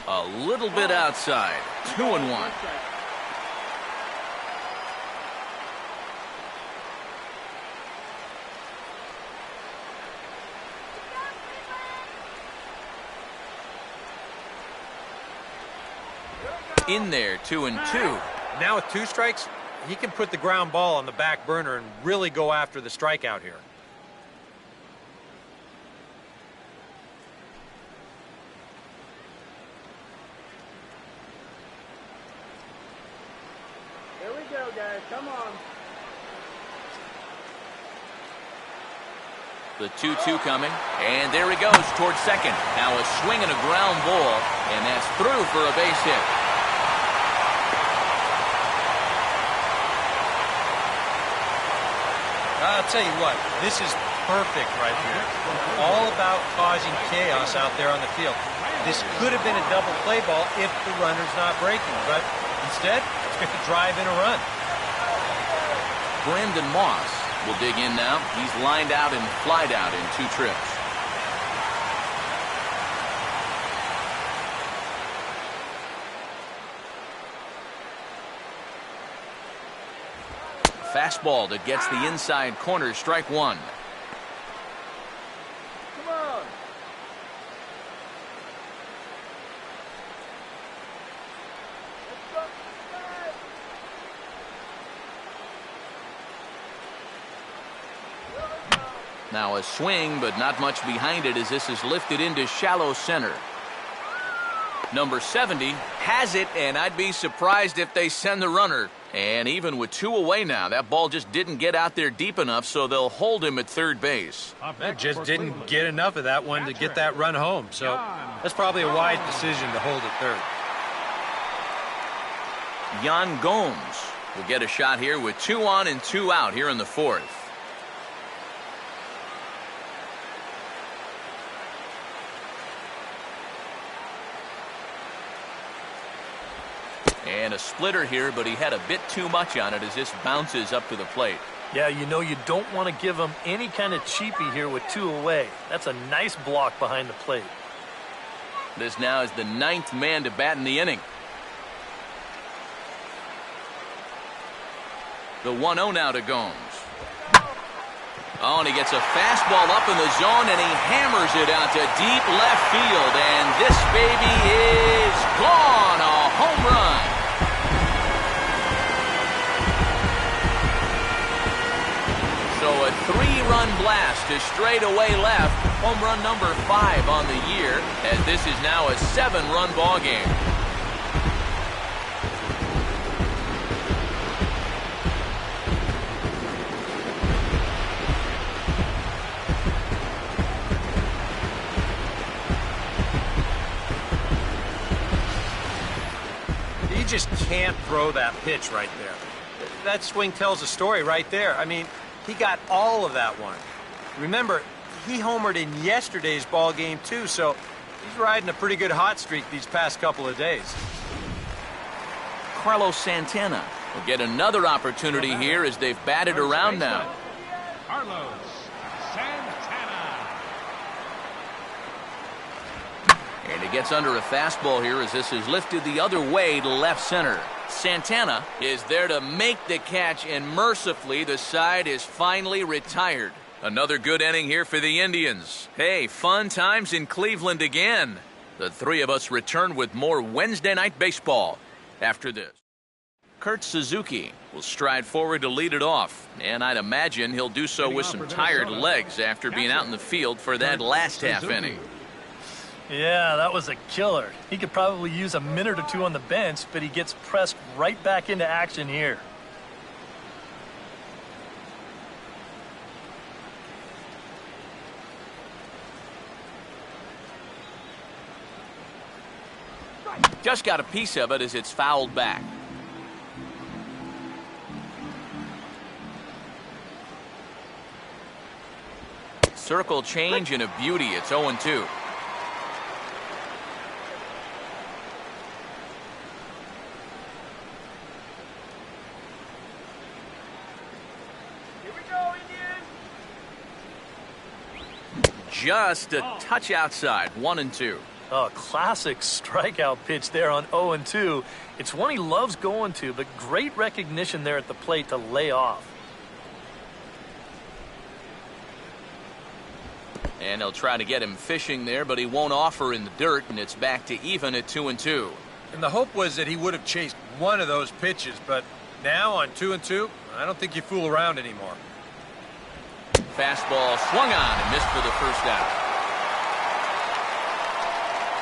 A little bit outside. 2-1. In there, 2-2. Now with 2 strikes, he can put the ground ball on the back burner and really go after the strikeout here. Here we go, guys. Come on. The 2-2 coming, and there he goes towards second. Now a swing and a ground ball, and that's through for a base hit. I'll tell you what, this is perfect right here. All about causing chaos out there on the field. This could have been a double play ball if the runner's not breaking, but instead, it's going to drive in a run. Brandon Moss will dig in now. He's lined out and flied out in 2 trips. Fastball that gets the inside corner, strike 1. Come on. Now a swing, but not much behind it as this is lifted into shallow center. Number 70 has it, and I'd be surprised if they send the runner. And even with 2 away now, that ball just didn't get out there deep enough, so they'll hold him at third base. That just didn't get enough of that one to get that run home, so that's probably a wise decision to hold at third. Yan Gomes will get a shot here with 2 on and 2 out here in the 4th. And a splitter here, but he had a bit too much on it as this bounces up to the plate. Yeah, you know you don't want to give him any kind of cheapie here with 2 away. That's a nice block behind the plate. This now is the 9th man to bat in the inning. The 1-0 now to Gomes. Oh, and he gets a fastball up in the zone, and he hammers it out to deep left field. And this baby is gone. A home run. So a 3-run blast to straightaway left. Home run number 5 on the year, as this is now a 7-run ball game. You just can't throw that pitch right there. That swing tells a story right there. I mean, he got all of that one. Remember, he homered in yesterday's ball game too, so he's riding a pretty good hot streak these past couple of days. Carlos Santana will get another opportunity here as they've batted around now. Carlos Santana. And he gets under a fastball here as this is lifted the other way to left center. Santana is there to make the catch, and mercifully the side is finally retired. Another good inning here for the Indians. Hey, fun times in Cleveland again. The three of us return with more Wednesday Night Baseball after this. Kurt Suzuki will stride forward to lead it off, and I'd imagine he'll do so with some tired legs after being out in the field for that last half inning. Yeah, that was a killer. He could probably use a minute or 2 on the bench, but he gets pressed right back into action here. Just got a piece of it as it's fouled back. Circle change and a beauty. It's 0-2. Just a touch outside. 1-2. Oh, classic strikeout pitch there on 0-2. It's one he loves going to, but great recognition there at the plate to lay off. And they'll try to get him fishing there, but he won't offer in the dirt, and it's back to even at 2-2. And the hope was that he would have chased one of those pitches, but now on 2-2, I don't think you fool around anymore. Fastball swung on and missed for the first out.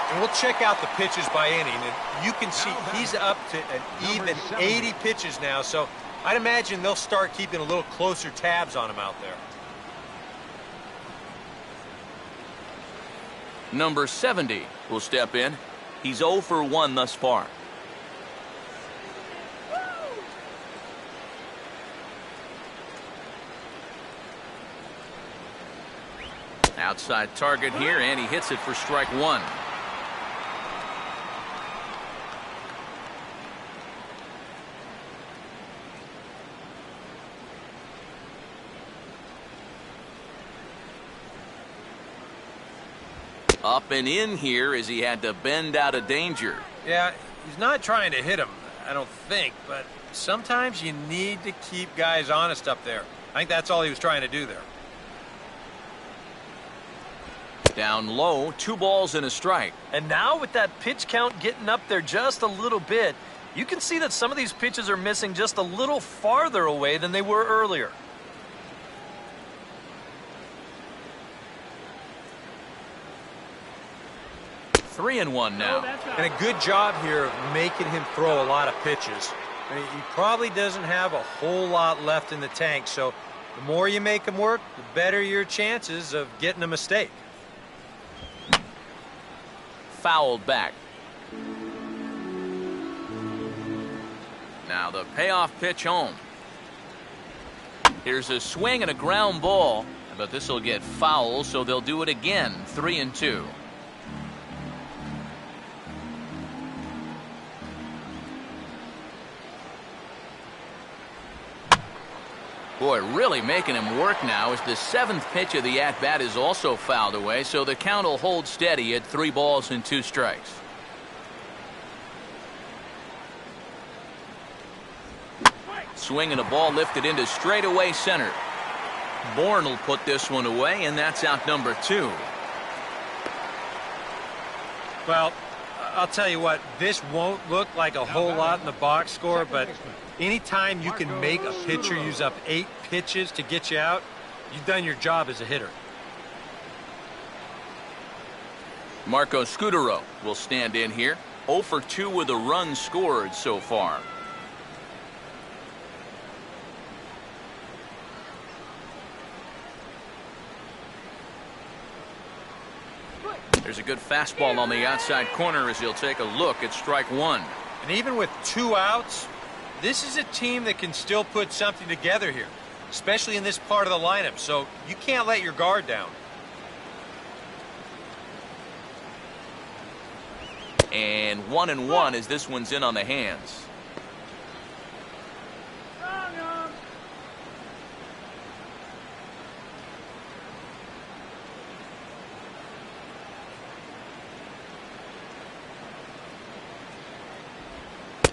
And we'll check out the pitches by inning, and you can see he's up to an even 80 pitches now, so I'd imagine they'll start keeping a little closer tabs on him out there. Number 70 will step in. He's 0 for 1 thus far. Outside target here, and he hits it for strike 1. Up and in here as he had to bend out of danger. Yeah, he's not trying to hit him, I don't think, but sometimes you need to keep guys honest up there. I think that's all he was trying to do there. Down low, 2 balls and a strike. And now with that pitch count getting up there just a little bit, you can see that some of these pitches are missing just a little farther away than they were earlier. Three and one now. And a good job here of making him throw a lot of pitches. I mean, he probably doesn't have a whole lot left in the tank, so the more you make him work, the better your chances of getting a mistake. Fouled back. Now the payoff pitch home. Here's a swing and a ground ball, but this will get foul, so they'll do it again. 3-2. Boy, really making him work now as the 7th pitch of the at-bat is also fouled away, so the count will hold steady at 3 balls and 2 strikes. Swinging a ball lifted into straightaway center. Bourne will put this one away, and that's out number 2. Well, I'll tell you what, this won't look like a whole lot in the box score, but anytime you can make a pitcher use up 8 pitches to get you out, you've done your job as a hitter. Marco Scutaro will stand in here. 0 for 2 with a run scored so far. There's a good fastball on the outside corner as he'll take a look at strike 1. And even with 2 outs, this is a team that can still put something together here, especially in this part of the lineup, so you can't let your guard down. And 1-1 as this one's in on the hands.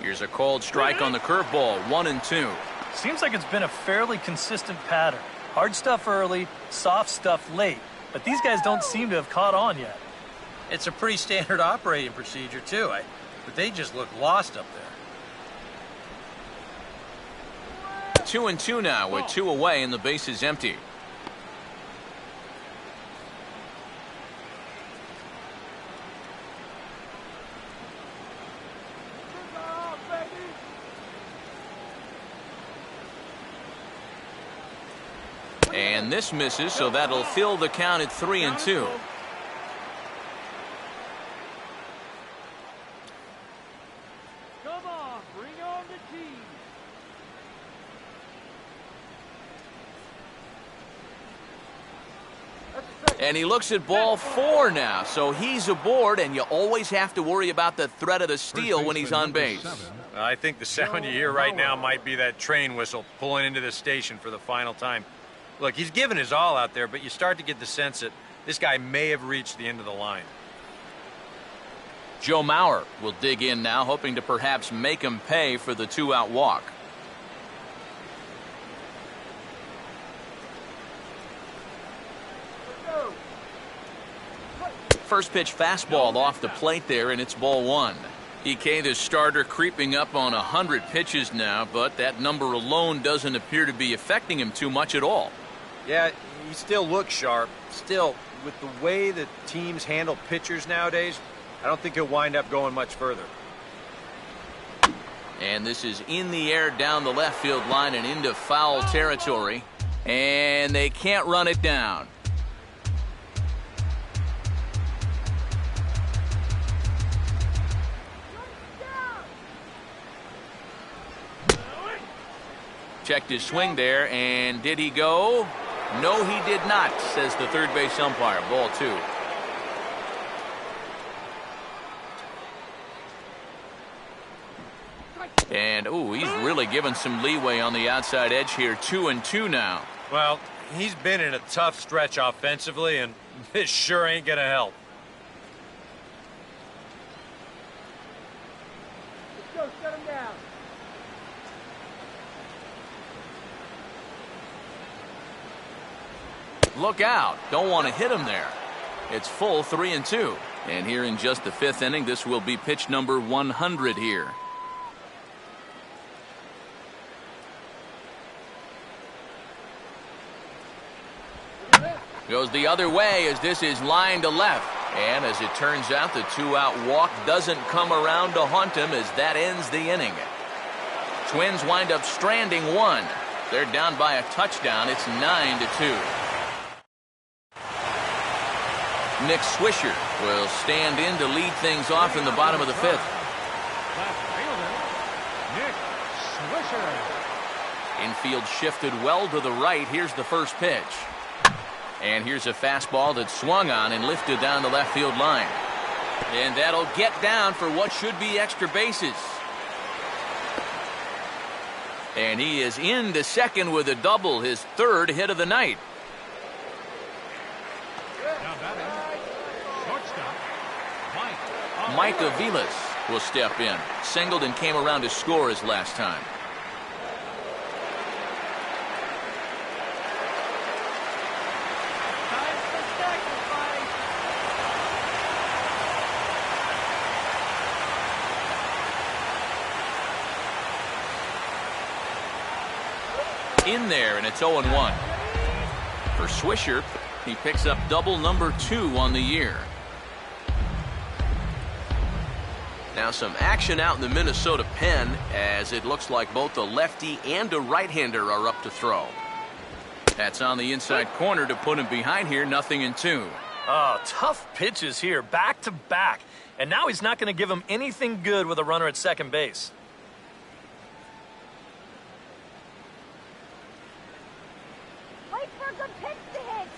Here's a called strike on the curveball, 1-2. Seems like it's been a fairly consistent pattern. Hard stuff early, soft stuff late. But these guys don't seem to have caught on yet. It's a pretty standard operating procedure, too. But they just look lost up there. 2-2 now with 2 away and the base is empty. And this misses, so that'll fill the count at 3-2. Come on, bring on the team. And he looks at ball 4 now, so he's aboard, and you always have to worry about the threat of the steal when he's on base. I think the sound you hear right now might be that train whistle pulling into the station for the final time. Look, he's given his all out there, but you start to get the sense that this guy may have reached the end of the line. Joe Mauer will dig in now, hoping to perhaps make him pay for the 2-out walk. First pitch fastball off the plate there, and it's ball 1. EK, the starter, creeping up on 100 pitches now, but that number alone doesn't appear to be affecting him too much at all. Yeah, he still looks sharp. Still, with the way that teams handle pitchers nowadays, I don't think he'll wind up going much further. And this is in the air down the left field line and into foul territory. And they can't run it down. Checked his swing there, and did he go? No, he did not, says the third base umpire. Ball 2. And, ooh, he's really given some leeway on the outside edge here. 2-2 now. Well, he's been in a tough stretch offensively, and this sure ain't going to help. Let's go, shut him down. Look out. Don't want to hit him there. It's full 3-2. And here in just the 5th inning, this will be pitch number 100 here. Goes the other way as this is line to left. And as it turns out, the 2-out walk doesn't come around to haunt him as that ends the inning. Twins wind up stranding 1. They're down by a touchdown. It's 9-2. Nick Swisher will stand in to lead things off in the bottom of the 5th. Left fielder, Nick Swisher. Infield shifted well to the right. Here's the first pitch. And here's a fastball that's swung on and lifted down the left field line. And that'll get down for what should be extra bases. And he is into second with a double, his third hit of the night. Now batting, shortstop, Mike Aviles will step in. Singled and came around to score his last time. Time for sacrifice. In there, and it's 0-1. For Swisher, he picks up double number 2 on the year. Now some action out in the Minnesota pen, as it looks like both a lefty and a right-hander are up to throw. That's on the inside corner to put him behind here, 0-2. Oh, tough pitches here, back to back. And now he's not going to give him anything good with a runner at second base. Wait for a good pitch to hit.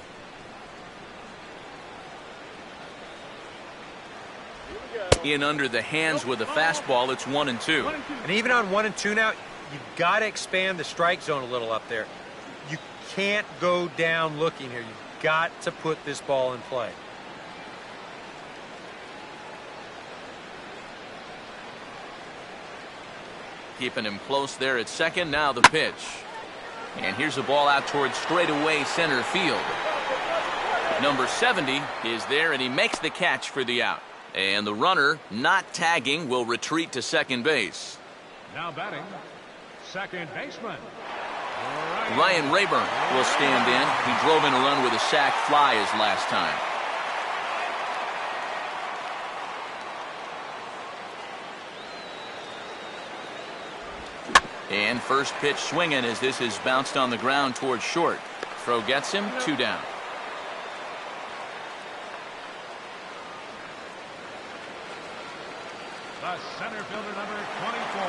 In under the hands with a fastball, it's 1-2. And even on 1 and 2 now, you've got to expand the strike zone a little up there. You can't go down looking here. You've got to put this ball in play. Keeping him close there at second. Now the pitch. And here's a ball out towards straightaway center field. Number 70 is there, and he makes the catch for the out. And the runner, not tagging, will retreat to second base. Now batting, second baseman. Ryan Rayburn will stand in. He drove in a run with a sac fly his last time. And first pitch swinging as this is bounced on the ground towards short. Throw gets him, 2 down. The center fielder, number 24,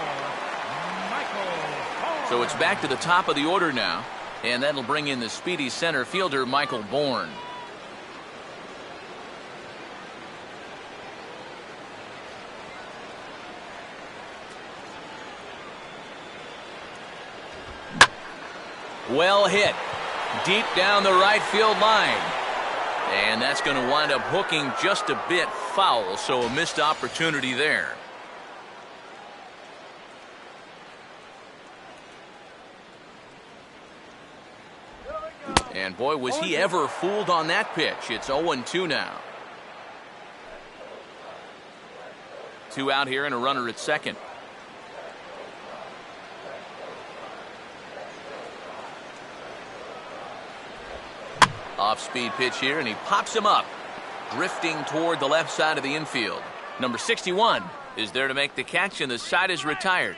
Michael Bourne. So it's back to the top of the order now, and that'll bring in the speedy center fielder, Michael Bourne. Well hit. Deep down the right field line. And that's going to wind up hooking just a bit foul, so a missed opportunity there. And boy, was he ever fooled on that pitch. It's 0-2 now. 2 out here and a runner at second. Off-speed pitch here, and he pops him up, drifting toward the left side of the infield. Number 61 is there to make the catch, and the side is retired.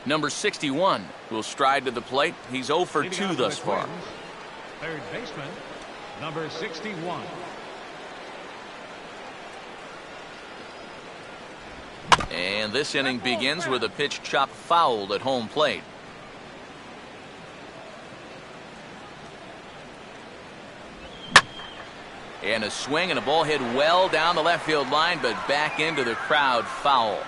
Number 61 will stride to the plate. He's 0 for 2 thus far. Third baseman, number 61. And this inning begins with a pitch chopped fouled at home plate. And a swing and a ball hit well down the left field line, but back into the crowd, foul.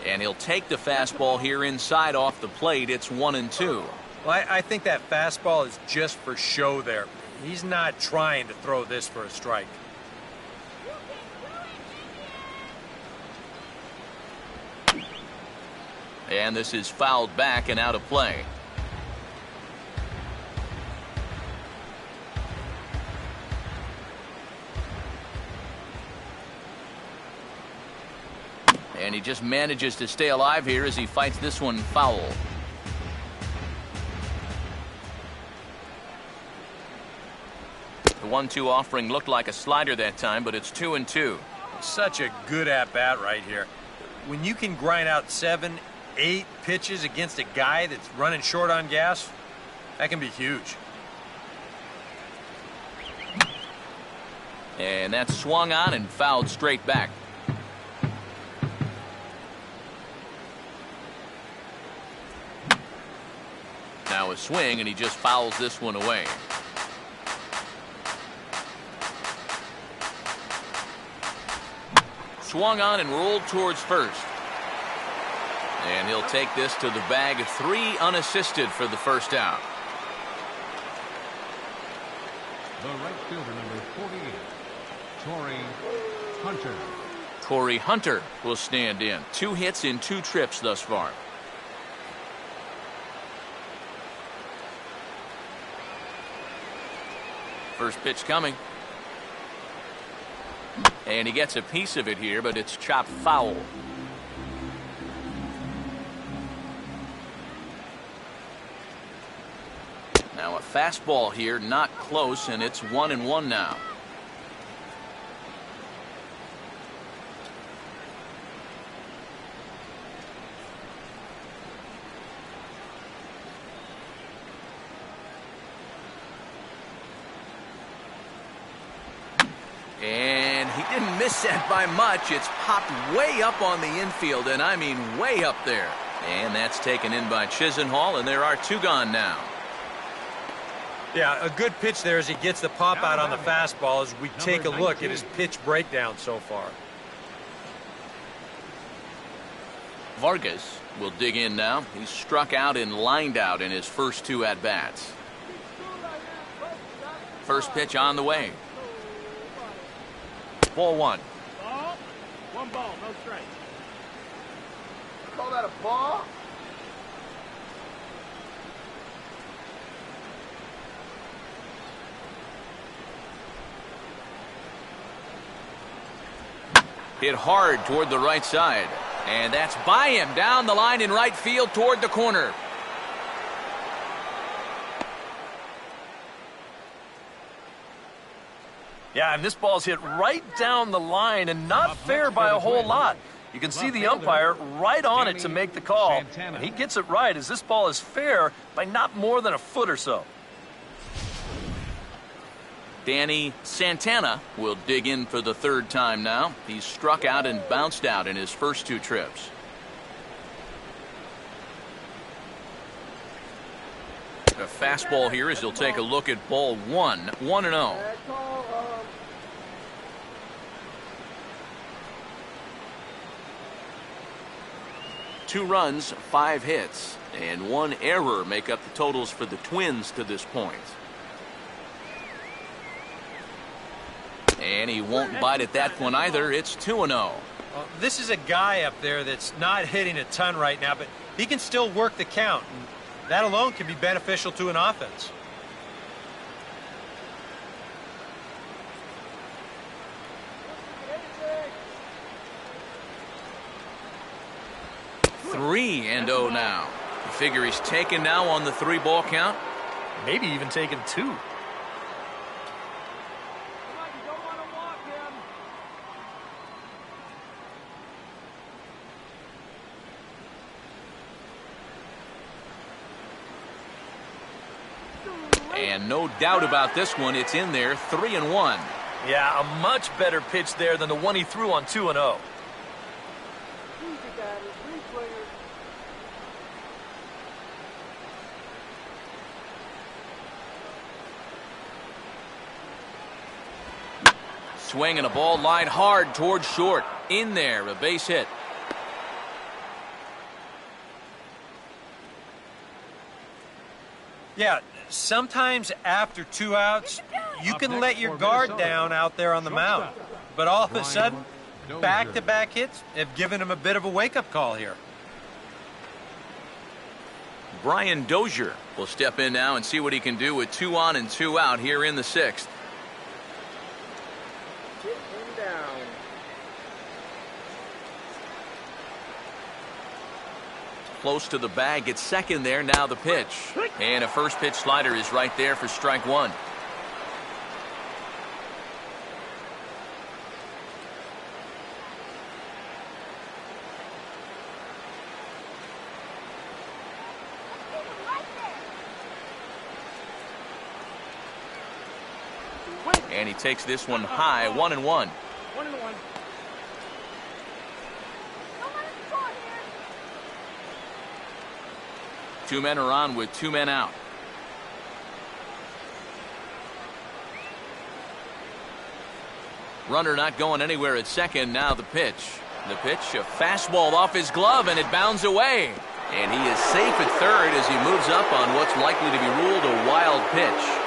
And he'll take the fastball here inside off the plate. It's 1-2. Well, I think that fastball is just for show there. He's not trying to throw this for a strike. And this is fouled back and out of play. And he just manages to stay alive here as he fights this one foul. The 1-2 offering looked like a slider that time, but it's 2-2. Such a good at-bat right here. When you can grind out 7, 8 pitches against a guy that's running short on gas, that can be huge. And that's swung on and fouled straight back. Now a swing, and he just fouls this one away. Swung on and rolled towards first. And he'll take this to the bag. 3 unassisted for the first out. The right fielder, number 48, Torrey Hunter. Torrey Hunter will stand in. 2 hits in 2 trips thus far. First pitch coming. And he gets a piece of it here, but it's chopped foul. Now a fastball here, not close, and it's 1-1 now. And he didn't miss that by much. It's popped way up on the infield, and I mean way up there. And that's taken in by Chisenhall, and there are 2 gone now. Yeah, a good pitch there as he gets the pop out on the fastball as we take a look at his pitch breakdown so far. Vargas will dig in now. He's struck out and lined out in his first 2 at-bats. First pitch on the way. Ball 1. Ball. 1 ball, no strikes. Call that a ball? Hit hard toward the right side. And that's by him down the line in right field toward the corner. Yeah, and this ball's hit right down the line and not fair by a whole lot. You can see the umpire right on it to make the call. And he gets it right as this ball is fair by not more than a foot or so. Danny Santana will dig in for the 3rd time now. He's struck out and bounced out in his first 2 trips. A fastball here as he'll take a look at ball 1. 1-0. 2 runs, 5 hits, and 1 error make up the totals for the Twins to this point. And he won't bite at that one either. It's 2-0. Well, this is a guy up there that's not hitting a ton right now, but he can still work the count. And that alone can be beneficial to an offense. Three and 0 now. You figure he's taken now on the 3-ball count? Maybe even taken 2. And no doubt about this one, it's in there. 3-1. Yeah, a much better pitch there than the one he threw on 2-0. Swing and a ball lined hard towards short. In there, a base hit. Yeah, sometimes after 2 outs, you can let your guard down out there on the mound. But all of a sudden, back-to-back hits have given him a bit of a wake-up call here. Brian Dozier will step in now and see what he can do with 2 on and 2 out here in the 6th. Close to the bag, it's second there. Now the pitch. And a first pitch slider is right there for strike 1. And he takes this one high. 1-1. 1-1. Two men are on with two men out. Runner not going anywhere at second. Now the pitch. The pitch, a fastball off his glove, and it bounds away. And he is safe at third as he moves up on what's likely to be ruled a wild pitch.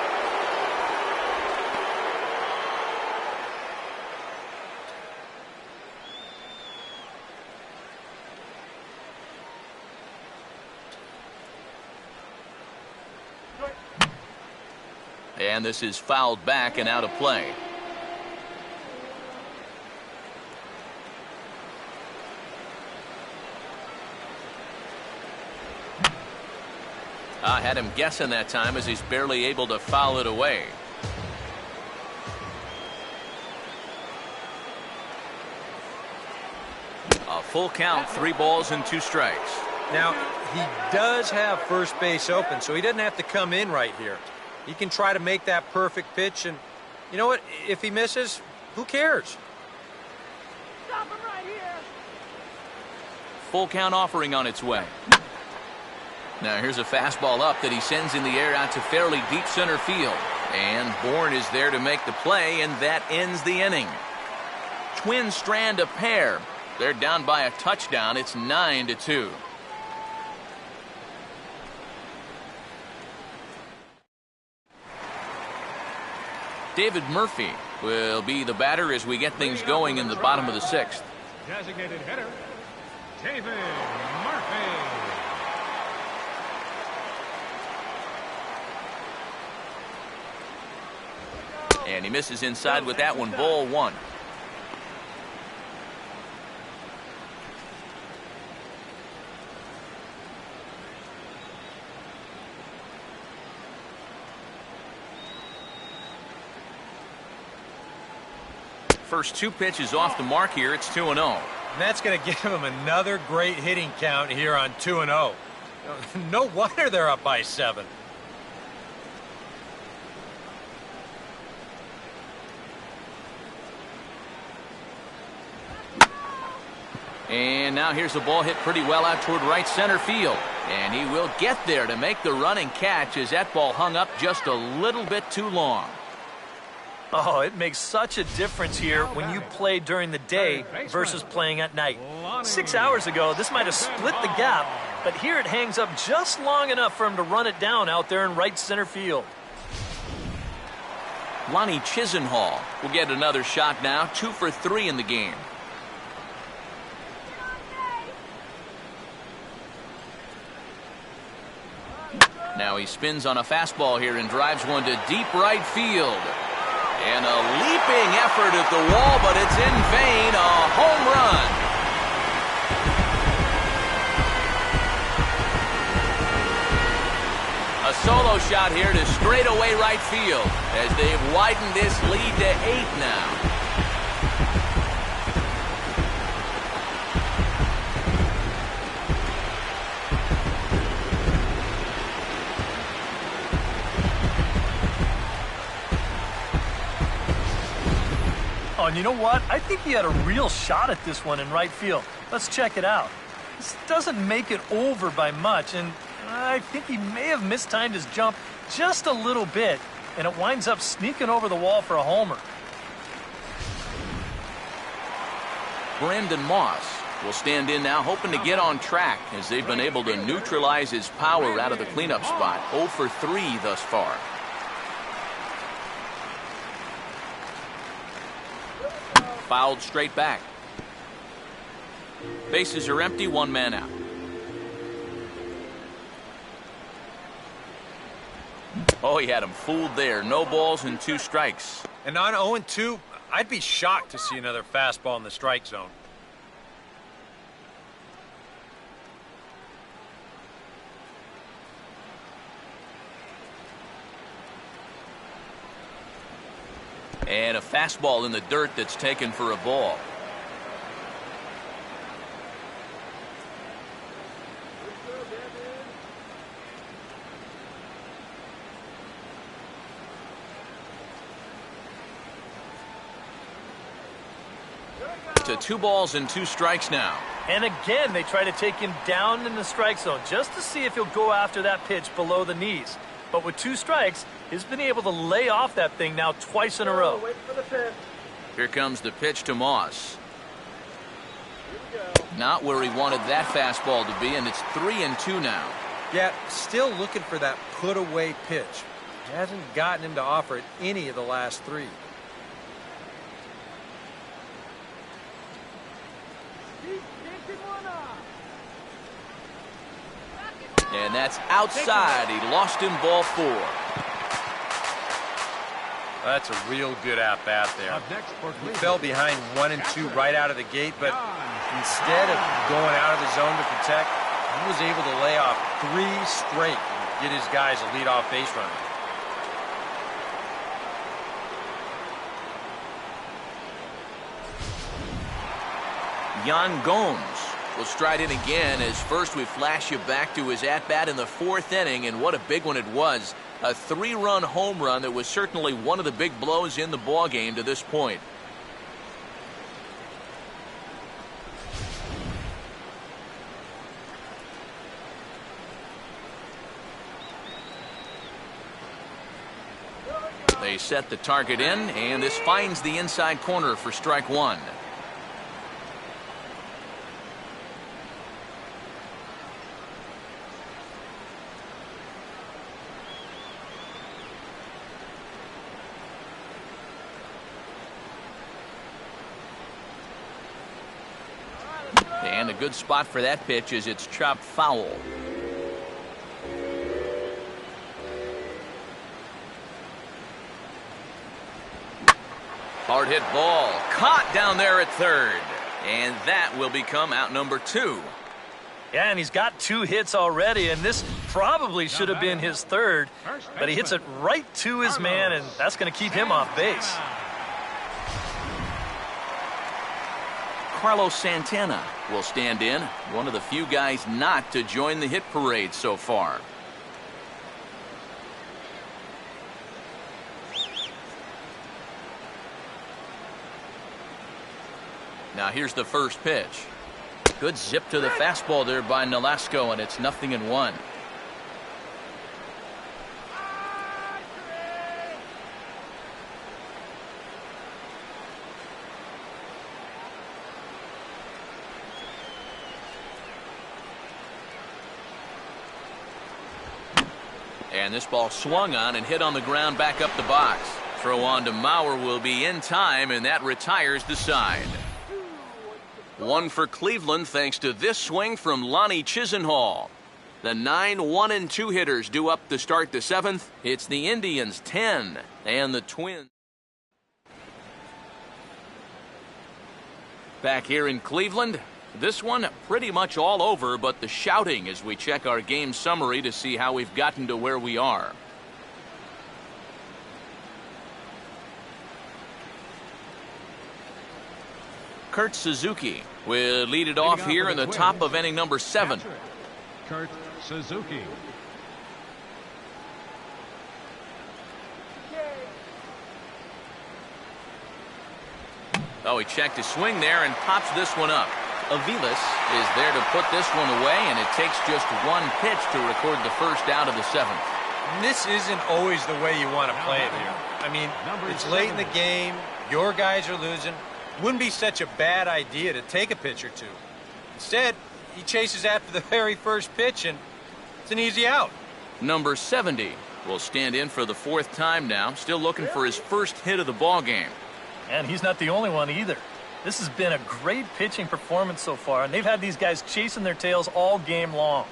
And this is fouled back and out of play. I had him guessing that time as he's barely able to foul it away. A full count, 3 balls and 2 strikes. Now, he does have first base open, so he doesn't have to come in right here. He can try to make that perfect pitch, and you know what? If he misses, who cares? Stop him right here. Full count offering on its way. Now here's a fastball up that he sends in the air out to fairly deep center field. And Bourne is there to make the play, and that ends the inning. Twins strand a pair. They're down by a touchdown. It's 9-2. David Murphy will be the batter as we get things going in the bottom of the 6th. Designated hitter, David Murphy. And he misses inside with that one. Ball 1. First 2 pitches off the mark here. It's 2-0. And that's going to give him another great hitting count here on 2-0. No wonder they're up by 7. And now here's a ball hit pretty well out toward right center field. And he will get there to make the running catch as that ball hung up just a little bit too long. Oh, it makes such a difference here when you play during the day versus playing at night. 6 hours ago, this might have split the gap, but here it hangs up just long enough for him to run it down out there in right center field. Lonnie Chisenhall will get another shot now. 2 for 3 in the game. Now he spins on a fastball here and drives one to deep right field. And a leaping effort at the wall, but it's in vain. A home run. A solo shot here to straightaway right field as they've widened this lead to 8 now. Oh, and you know what? I think he had a real shot at this one in right field. Let's check it out. This doesn't make it over by much, and I think he may have mistimed his jump just a little bit, and it winds up sneaking over the wall for a homer. Brandon Moss will stand in now, hoping to get on track as they've been able to neutralize his power out of the cleanup spot. 0 for 3 thus far. Fouled straight back. Bases are empty, 1 man out. Oh, he had him fooled there. No balls and 2 strikes. And on 0-2, I'd be shocked to see another fastball in the strike zone. And a fastball in the dirt that's taken for a ball. To 2 balls and 2 strikes now. And again, they try to take him down in the strike zone just to see if he'll go after that pitch below the knees. But with 2 strikes, he's been able to lay off that thing now twice in a row. Wait for the pitch. Here comes the pitch to Moss. Not where he wanted that fastball to be, and it's 3-2 now. Yeah, still looking for that put-away pitch. It hasn't gotten him to offer it any of the last 3. He's taking one off. And that's outside. He lost him ball 4. That's a real good at-bat there. Up next for He Cleveland. fell behind 1-2 right out of the gate, but instead of going out of the zone to protect, he was able to lay off 3 straight and get his guys a leadoff base runner. Yan Gomes will stride in again as first we flash you back to his at-bat in the 4th inning, and what a big one it was. A 3-run home run that was certainly one of the big blows in the ballgame to this point. They set the target in, and this finds the inside corner for strike 1. And a good spot for that pitch as it's chopped foul. Hard hit ball caught down there at third, and that will become out number 2. Yeah, and he's got 2 hits already, and this probably should have been his 3rd, but he hits it right to his man, and that's going to keep him off base. Carlos Santana will stand in, one of the few guys not to join the hit parade so far. Now here's the first pitch. Good zip to the fastball there by Nolasco, and it's 0-1. And this ball swung on and hit on the ground back up the box. Throw on to Mauer will be in time, and that retires the side. 1 for Cleveland thanks to this swing from Lonnie Chisenhall. The 9 1-2 hitters due up to start the 7th. It's the Indians 10 and the Twins. Back here in Cleveland, this one pretty much all over, but the shouting as we check our game summary to see how we've gotten to where we are. Kurt Suzuki will lead it off here in the top of inning number 7. Kurt Suzuki. Oh, he checked his swing there and pops this one up. Aviles is there to put this one away, and it takes just 1 pitch to record the first out of the 7th. And this isn't always the way you want to play it here. I mean, it's late in the game. Your guys are losing. Wouldn't be such a bad idea to take a pitch or 2. Instead, he chases after the very first pitch, and it's an easy out. Number 70 will stand in for the 4th time now, still looking for his first hit of the ball game. And he's not the only one either. This has been a great pitching performance so far, and they've had these guys chasing their tails all game long.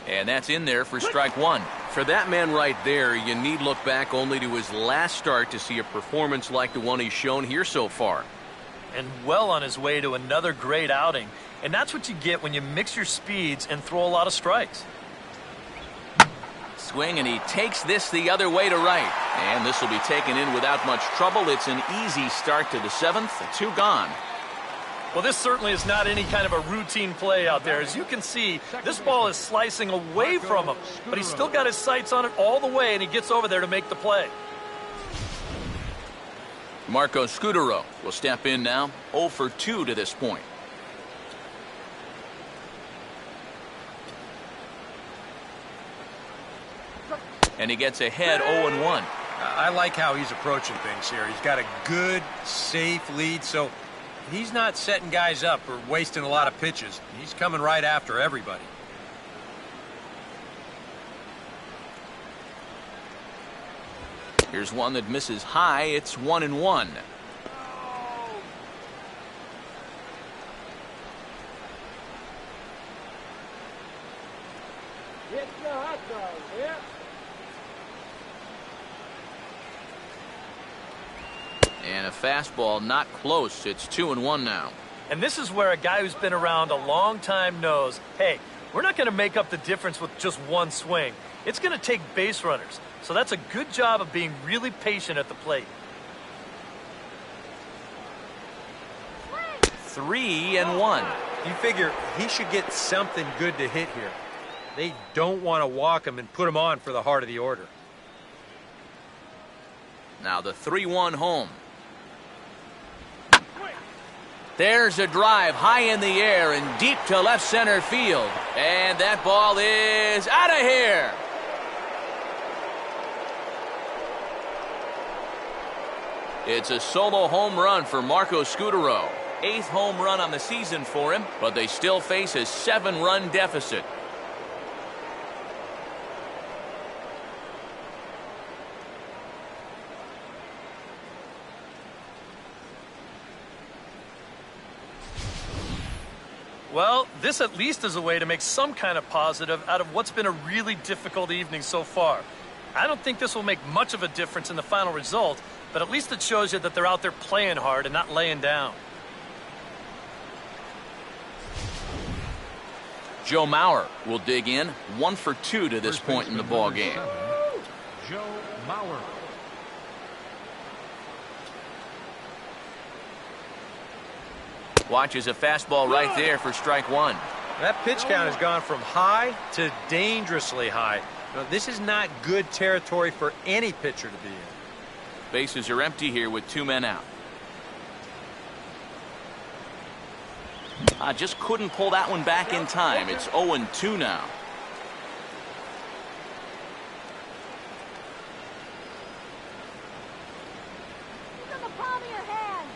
And that's in there for strike 1. For that man right there, you need look back only to his last start to see a performance like the one he's shown here so far. And well on his way to another great outing. And that's what you get when you mix your speeds and throw a lot of strikes. Swing, and he takes this the other way to right. And this will be taken in without much trouble. It's an easy start to the 7th. 2 gone. Well, this certainly is not any kind of a routine play out there. As you can see, this ball is slicing away from him, but he's still got his sights on it all the way, and he gets over there to make the play. Marco Scutaro will step in now, 0 for 2 to this point. And he gets ahead 0-1. I like how he's approaching things here. He's got a good, safe lead, so he's not setting guys up or wasting a lot of pitches. He's coming right after everybody. Here's one that misses high. It's 1-1. Hit the hot dog, yeah. And a fastball not close. It's 2-1 now. And this is where a guy who's been around a long time knows, hey, we're not going to make up the difference with just one swing. It's going to take base runners. So that's a good job of being really patient at the plate. 3-1. You figure he should get something good to hit here. They don't want to walk him and put him on for the heart of the order. Now the 3-1 home. There's a drive high in the air and deep to left center field. And that ball is out of here. It's a solo home run for Marco Scutaro. 8th home run on the season for him, but they still face a 7-run deficit. Well, this at least is a way to make some kind of positive out of what's been a really difficult evening so far. I don't think this will make much of a difference in the final result, but at least it shows you that they're out there playing hard and not laying down. Joe Mauer will dig in, 1 for 2 to this point in the ball game. Joe Mauer. Watches a fastball right there for strike 1. That pitch count has gone from high to dangerously high. Now, this is not good territory for any pitcher to be in. Bases are empty here with 2 men out. Just couldn't pull that one back in time. It's 0-2 now. Look at the palm of your hand.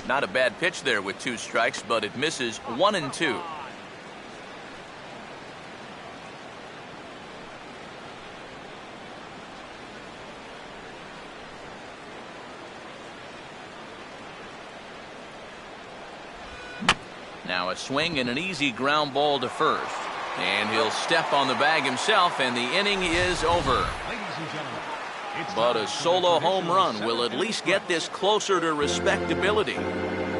Not a bad pitch there with 2 strikes, but it misses 1-2. Now a swing and an easy ground ball to first. And he'll step on the bag himself, and the inning is over. Ladies and gentlemen, it's But time a for solo the home run traditional will at 7th least get this closer to respectability.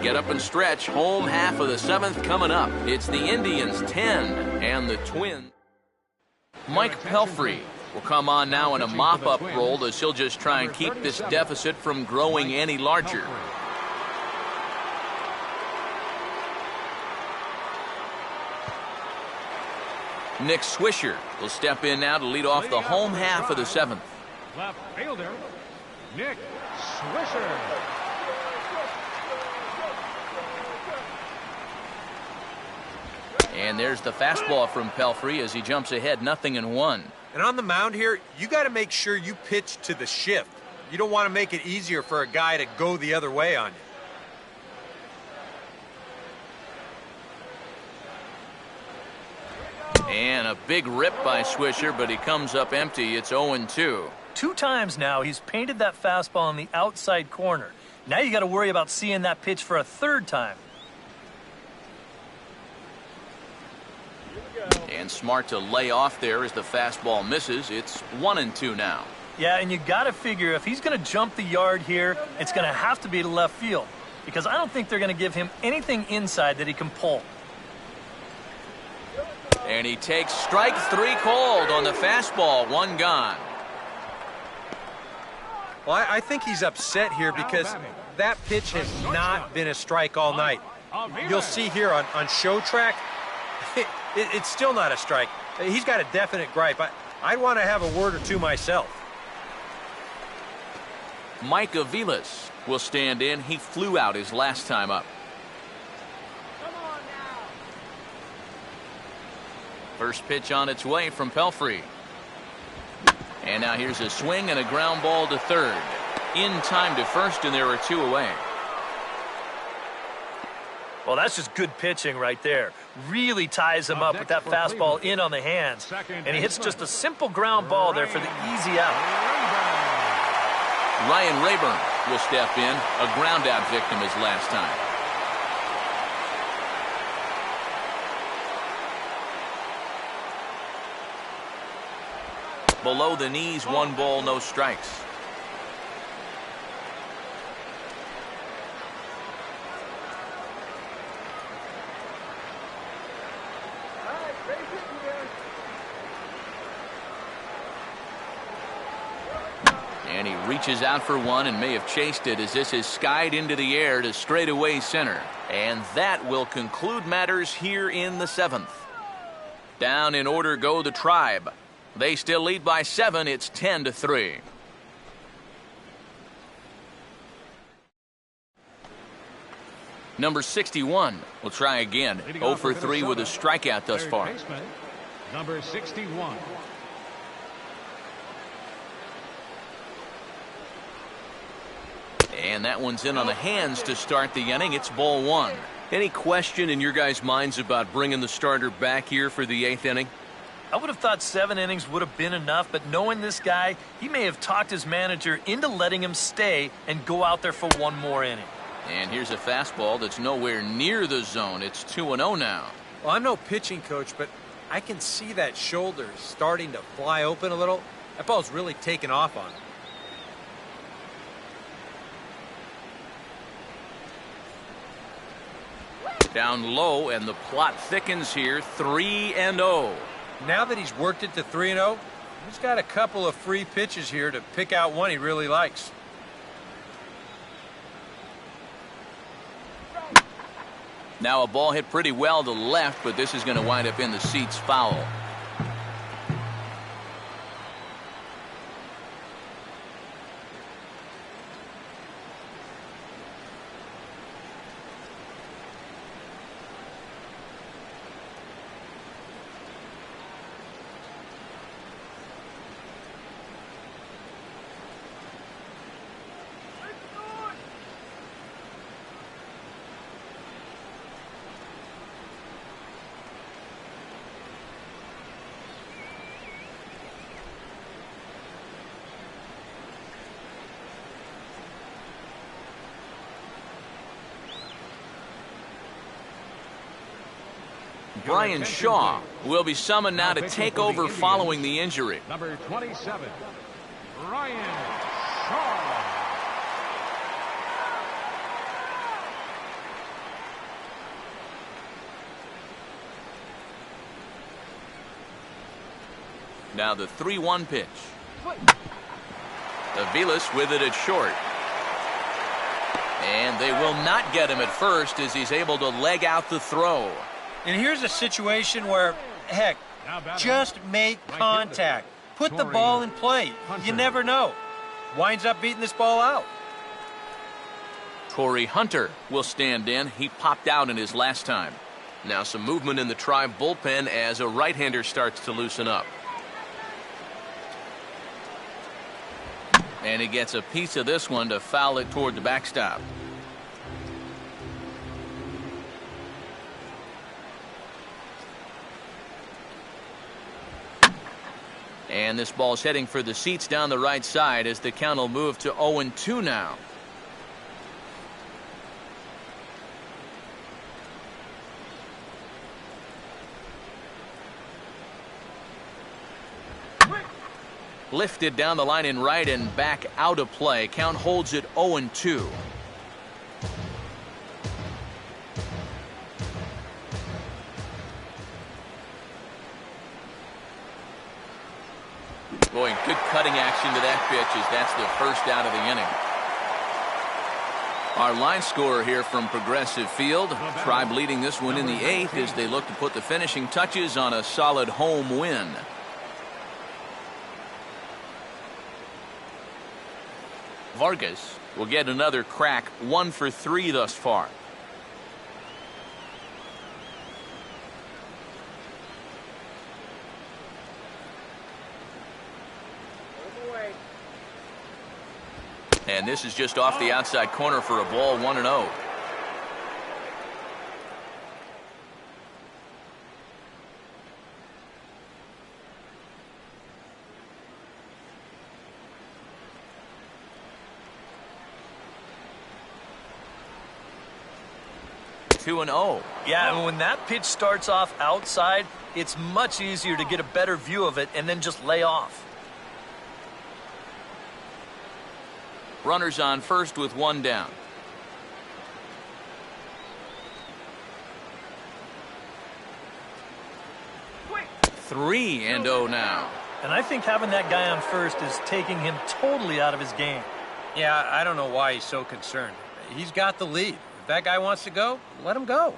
Get up and stretch. Home half of the 7th coming up. It's the Indians 10 and the Twins. Mike Pelfrey will come on now in a mop-up role as he'll just try and keep this deficit from growing any larger. Nick Swisher will step in now to lead off the home half of the 7th. Left fielder, Nick Swisher. And there's the fastball from Pelfrey as he jumps ahead 0-1. And on the mound here, you got to make sure you pitch to the shift. You don't want to make it easier for a guy to go the other way on you. And a big rip by Swisher, but he comes up empty. It's 0-2. 2 times now he's painted that fastball on the outside corner. Now you got to worry about seeing that pitch for a 3rd time. And smart to lay off there as the fastball misses. It's 1-2 now. Yeah, and you got to figure if he's going to jump the yard here, it's going to have to be to left field, because I don't think they're going to give him anything inside that he can pull. And he takes strike 3 cold on the fastball. 1 gone. Well, I think he's upset here because that pitch has not been a strike all night. You'll see here on show track, it's still not a strike. He's got a definite gripe. I'd want to have a word or two myself. Mike Aviles will stand in. He flew out his last time up. Come on now. First pitch on its way from Pelfrey. And now here's a swing and a ground ball to third. In time to first, and there are 2 away. Well, that's just good pitching right there. Really ties him up with that fastball in on the hands. And he hits just a simple ground ball there for the easy out. Ryan Rayburn will step in, a ground out victim his last time. Below the knees, 1 ball, no strikes. And he reaches out for one and may have chased it as this is skied into the air to straightaway center. And that will conclude matters here in the 7th. Down in order go the Tribe. They still lead by 7. It's 10-3. Number 61 will try again. 0 for 3 with a strikeout thus far. Number 61. And that one's in on the hands to start the inning. It's ball 1. Any question in your guys' minds about bringing the starter back here for the 8th inning? I would have thought 7 innings would have been enough, but knowing this guy, he may have talked his manager into letting him stay and go out there for 1 more inning. And here's a fastball that's nowhere near the zone. It's 2-0 now. Well, I'm no pitching coach, but I can see that shoulder starting to fly open a little. That ball's really taken off on him. Down low, and the plot thickens here. 3-0. Now that he's worked it to 3-0, he's got a couple of free pitches here to pick out one he really likes. Now a ball hit pretty well to left, but this is going to wind up in the seats foul. Brian Shaw will be summoned now to take over following the injury. Number 27, Brian Shaw. Now the 3-1 pitch. Aviles with it at short. And they will not get him at first as he's able to leg out the throw. And here's a situation where, heck, just make contact. Put the ball in play. You never know. Winds up beating this ball out. Corey Hunter will stand in. He popped out in his last time. Now some movement in the Tribe bullpen as a right-hander starts to loosen up. And he gets a piece of this one to foul it toward the backstop. And this ball's heading for the seats down the right side as the count will move to 0-2 now. Lifted down the line in right and back out of play. Count holds it 0-2. Boy, good cutting action to that pitch as that's the first out of the inning. Our line scorer here from Progressive Field. Tribe leading this one in the 8th as they look to put the finishing touches on a solid home win. Vargas will get another crack, 1 for 3 thus far. And this is just off the outside corner for a ball, 1-0. Yeah, and when that pitch starts off outside, it's much easier to get a better view of it and then just lay off. Runners on first with 1 down. Quick. 3-0 now. And I think having that guy on first is taking him totally out of his game. Yeah, I don't know why he's so concerned. He's got the lead. If that guy wants to go, let him go.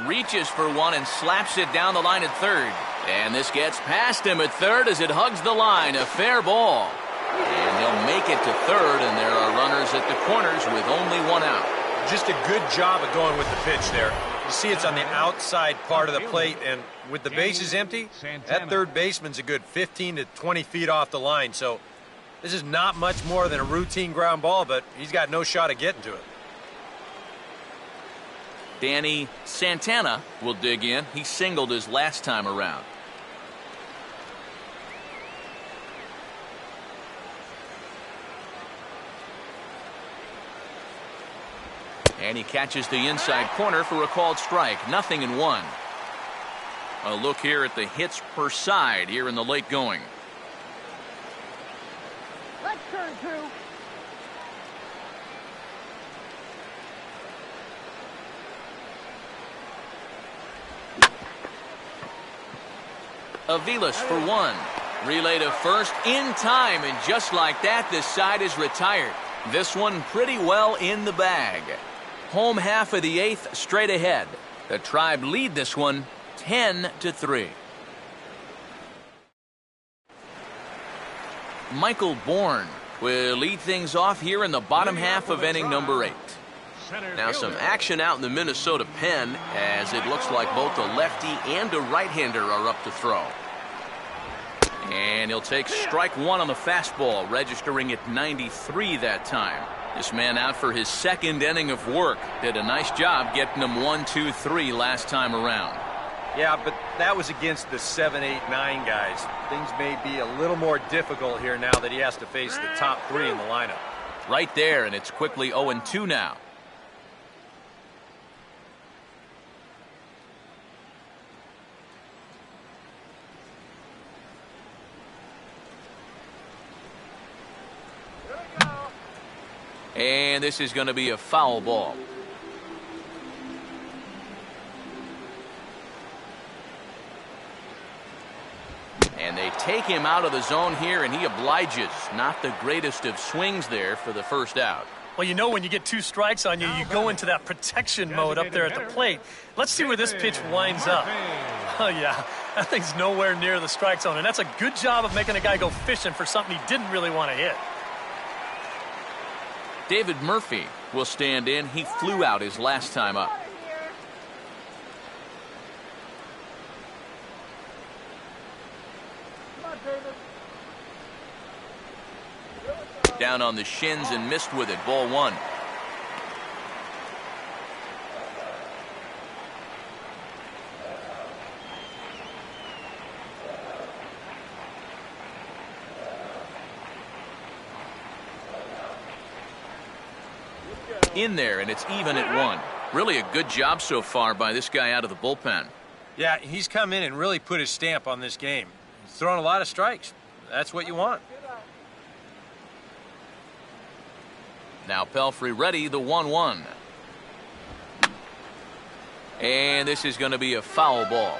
Reaches for one and slaps it down the line at third. And this gets past him at third as it hugs the line. A fair ball. And he'll make it to third, and there are runners at the corners with only 1 out. Just a good job of going with the pitch there. You see it's on the outside part of the plate, and with the bases empty, that third baseman's a good 15 to 20 feet off the line. So this is not much more than a routine ground ball, but he's got no shot at getting to it. Danny Santana will dig in. He singled his last time around. And he catches the inside corner for a called strike. 0-1. A look here at the hits per side here in the late going. Let's turn 2. Aviles for 1. Relay to first in time, and just like that, this side is retired. This one pretty well in the bag. Home half of the 8th straight ahead. The Tribe lead this one 10-3. Michael Bourne will lead things off here in the bottom half of inning number 8. Now some action out in the Minnesota pen as it looks like both a lefty and a right-hander are up to throw. And he'll take strike 1 on the fastball, registering at 93 that time. This man out for his 2nd inning of work. Did a nice job getting him 1, 2, 3 last time around. Yeah, but that was against the 7, 8, 9 guys. Things may be a little more difficult here now that he has to face the top 3 in the lineup. Right there, and it's quickly 0-2 now. And this is going to be a foul ball. And they take him out of the zone here, and he obliges. Not the greatest of swings there for the first out. Well, you know when you get 2 strikes on you, you go into that protection mode up there at the plate. Let's see where this pitch winds up. Oh, yeah, that thing's nowhere near the strike zone, and that's a good job of making a guy go fishing for something he didn't really want to hit. David Murphy will stand in. He flew out his last time up. Down on the shins and missed with it. Ball 1. In there, and it's even at 1. Really a good job so far by this guy out of the bullpen. Yeah, he's come in and really put his stamp on this game. He's thrown a lot of strikes. That's what you want. Now Pelfrey ready, the 1-1. And this is going to be a foul ball.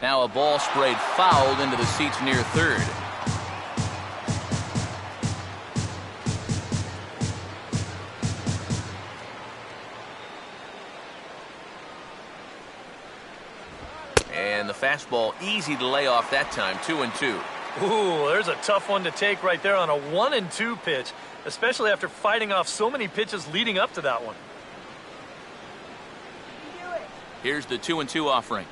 Now a ball sprayed fouled into the seats near third. And the fastball easy to lay off that time, 2-2. Ooh, there's a tough one to take right there on a 1-2 pitch, especially after fighting off so many pitches leading up to that one. Here's the 2-2 offering.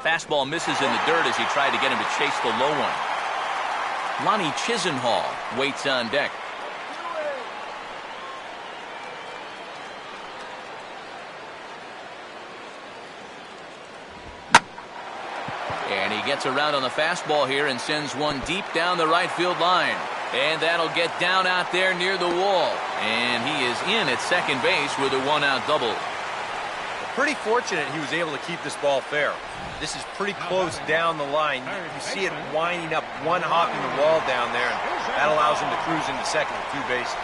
Fastball misses in the dirt as he tried to get him to chase the low one. Lonnie Chisenhall waits on deck. And he gets around on the fastball here and sends one deep down the right field line. And that'll get down out there near the wall. And he is in at second base with a one-out double. Pretty fortunate he was able to keep this ball fair. This is pretty close down the line. You see it winding up, one hopping the wall down there, and that allows him to cruise into second with 2 bases.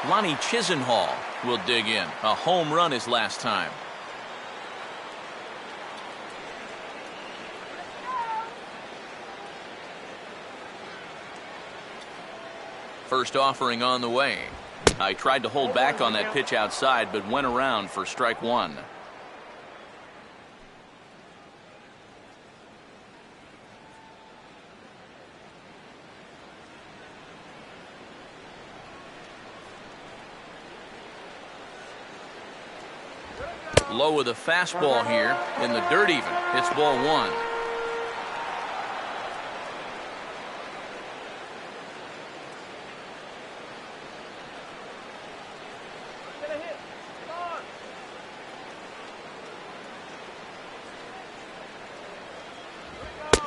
Lonnie Chisenhall will dig in. A home run his last time. First offering on the way. I tried to hold back on that pitch outside, but went around for strike one. Low with a fastball here in the dirt even. It's ball one.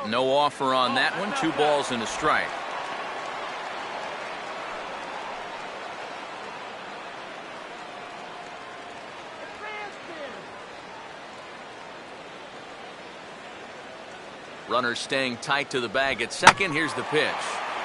No offer on that one. 2 balls and a strike. Runner staying tight to the bag at second. Here's the pitch.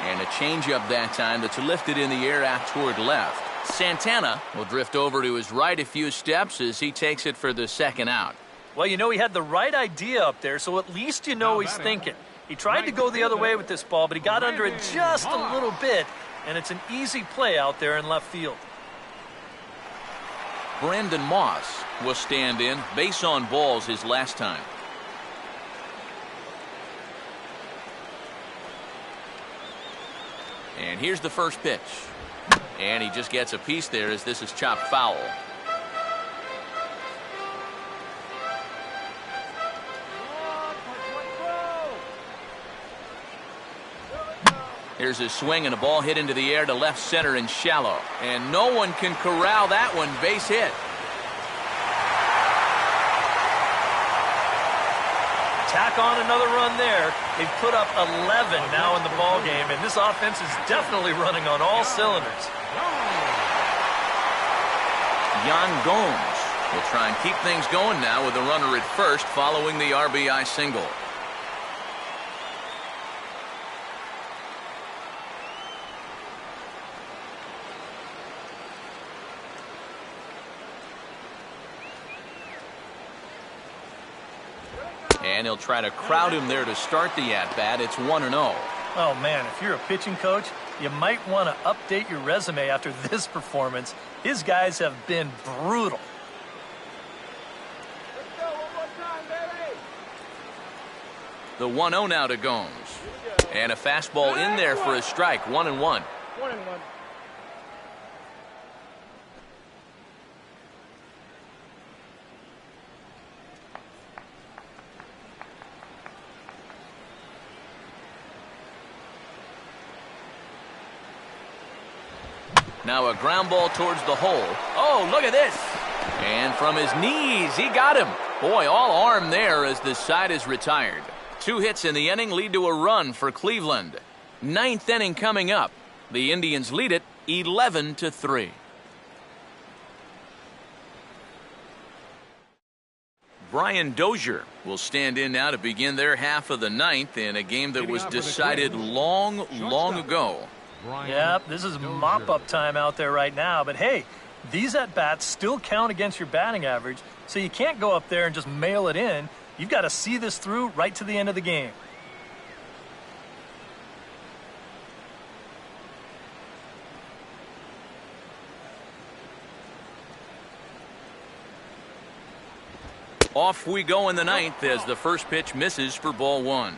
And a changeup that time that's lifted in the air out toward left. Santana will drift over to his right a few steps as he takes it for the second out. Well, you know, he had the right idea up there, so at least you know he's thinking. He tried to go the other way with this ball, but he got under it just a little bit, and it's an easy play out there in left field. Brandon Moss will stand in. Base on balls his last time. And here's the first pitch. And he just gets a piece there as this is chopped foul. Here's a swing and a ball hit into the air to left center and shallow. And no one can corral that one. Base hit. Tack on another run there. They've put up 11 now in the ball game, and this offense is definitely running on all cylinders. Yan Gomes will try and keep things going now with a runner at first following the RBI single. And he'll try to crowd him there to start the at-bat. It's 1-0. Oh, man, if you're a pitching coach, you might want to update your resume after this performance. His guys have been brutal. Let's go one more time, baby. The 1-0 now to Gomes. And a fastball in there for a strike. 1-1. 1-1. Now a ground ball towards the hole. Oh, look at this. And from his knees, he got him. Boy, all arm there as the side is retired. 2 hits in the inning lead to a run for Cleveland. 9th inning coming up. The Indians lead it 11-3. Brian Dozier will stand in now to begin their half of the ninth in a game that was decided long ago. Yep, this is mop-up time out there right now. But, hey, these at-bats still count against your batting average, so you can't go up there and just mail it in. You've got to see this through right to the end of the game. Off we go in the ninth as the first pitch misses for ball one.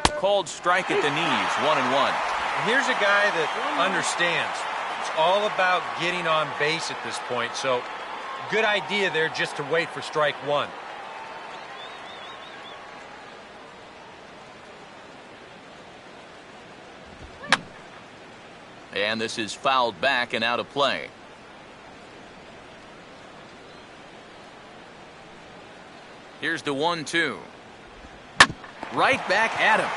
Called strike at the knees, 1-1. Here's a guy that understands. It's all about getting on base at this point, so good idea there just to wait for strike one. And this is fouled back and out of play. Here's the 1-2. Right back at him.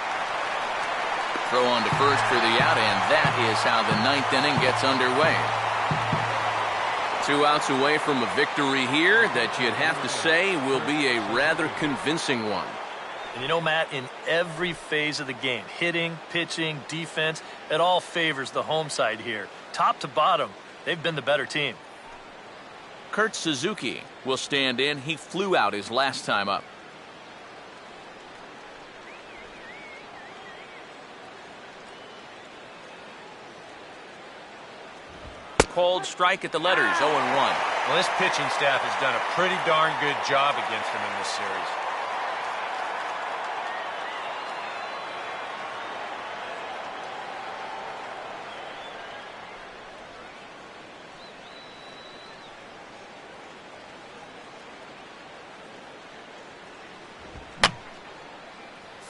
Throw on to first for the out, and that is how the ninth inning gets underway. 2 outs away from a victory here that you'd have to say will be a rather convincing one. And you know, Matt, in every phase of the game, hitting, pitching, defense, it all favors the home side here. Top to bottom, they've been the better team. Kurt Suzuki will stand in. He flew out his last time up. Called strike at the letters, 0-1. Well, this pitching staff has done a pretty darn good job against him in this series.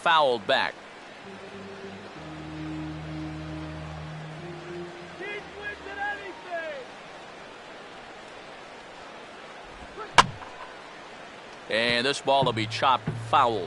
Fouled back. And this ball will be chopped foul.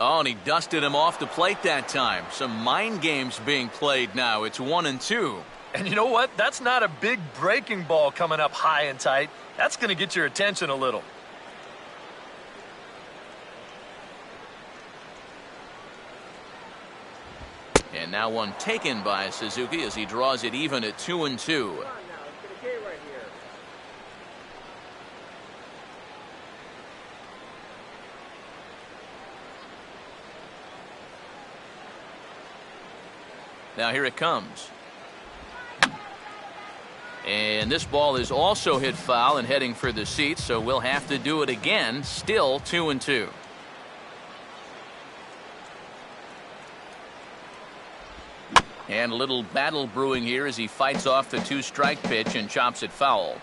Oh, and he dusted him off the plate that time. Some mind games being played now. It's 1-2. And you know what? That's not a big breaking ball coming up high and tight. That's going to get your attention a little. And now one taken by Suzuki as he draws it even at 2-2. Now here it comes. And this ball is also hit foul and heading for the seats, so we'll have to do it again. Still 2-2. And a little battle brewing here as he fights off the 2-strike pitch and chops it foul.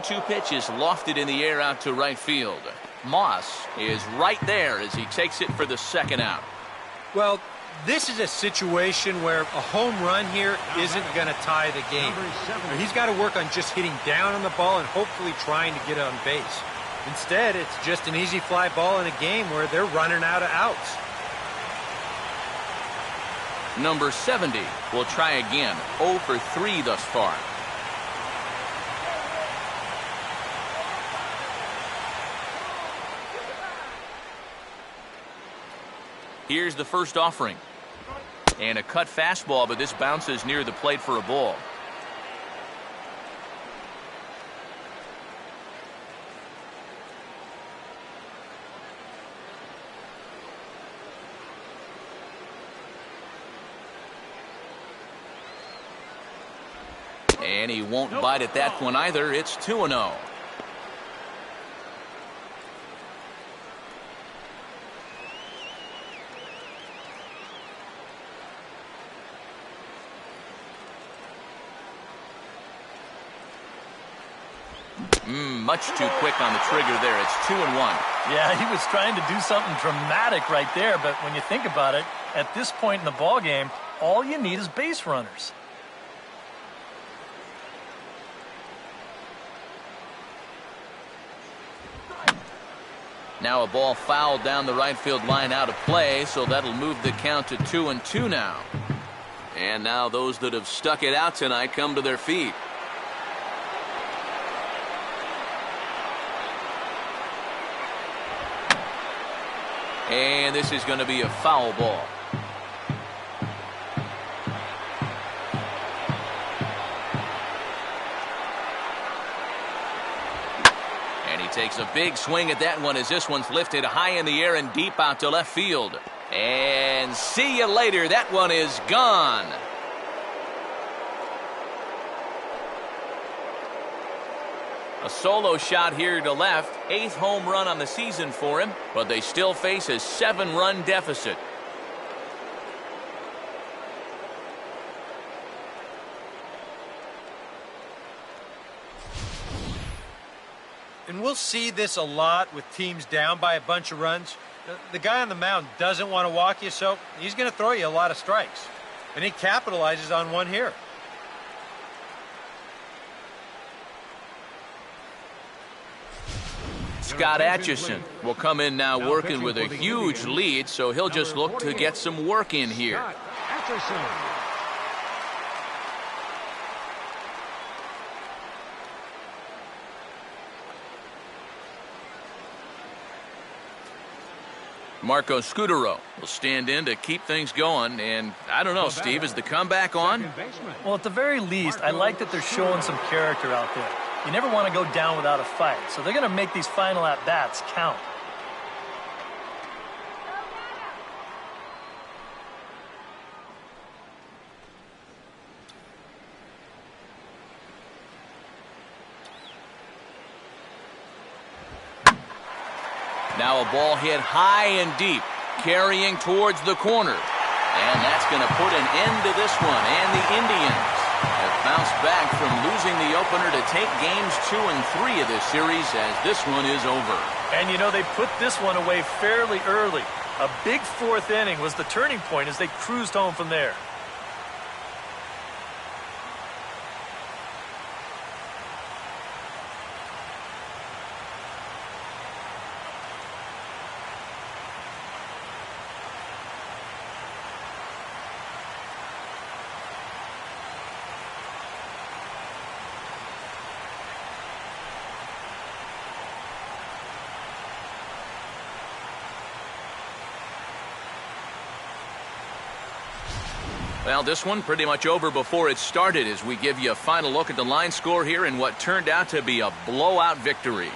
Two pitch is lofted in the air out to right field. Moss is right there as he takes it for the second out. Well, this is a situation where a home run here isn't going to tie the game. He's got to work on just hitting down on the ball and hopefully trying to get on base. Instead, it's just an easy fly ball in a game where they're running out of outs. Number 70 will try again. 0 for 3 thus far. Here's the first offering. And a cut fastball, but this bounces near the plate for a ball. And he won't bite at that one either. It's 2-0. Much too quick on the trigger there. It's 2-1. Yeah, he was trying to do something dramatic right there, but when you think about it, at this point in the ball game, all you need is base runners. Now a ball fouled down the right field line out of play, so that'll move the count to 2-2 now. And now those that have stuck it out tonight come to their feet. And this is going to be a foul ball. And he takes a big swing at that one as this one's lifted high in the air and deep out to left field. And see you later. That one is gone. A solo shot here to left. 8th home run on the season for him, but they still face a 7-run deficit. And we'll see this a lot with teams down by a bunch of runs. The guy on the mound doesn't want to walk you, so he's going to throw you a lot of strikes. And he capitalizes on one here. Scott Atchison will come in now working with a huge lead, so he'll just look to get some work in here. Marco Scutaro will stand in to keep things going, and I don't know, Steve, is the comeback on? Well, at the very least, I like that they're showing some character out there. You never want to go down without a fight, so they're going to make these final at-bats count. Now a ball hit high and deep, carrying towards the corner. And that's going to put an end to this one, and the Indians have bounced back from losing the opener to take games 2 and 3 of this series as this one is over. And you know, they put this one away fairly early. A big 4th inning was the turning point as they cruised home from there. Well, this one pretty much over before it started as we give you a final look at the line score here in what turned out to be a blowout victory.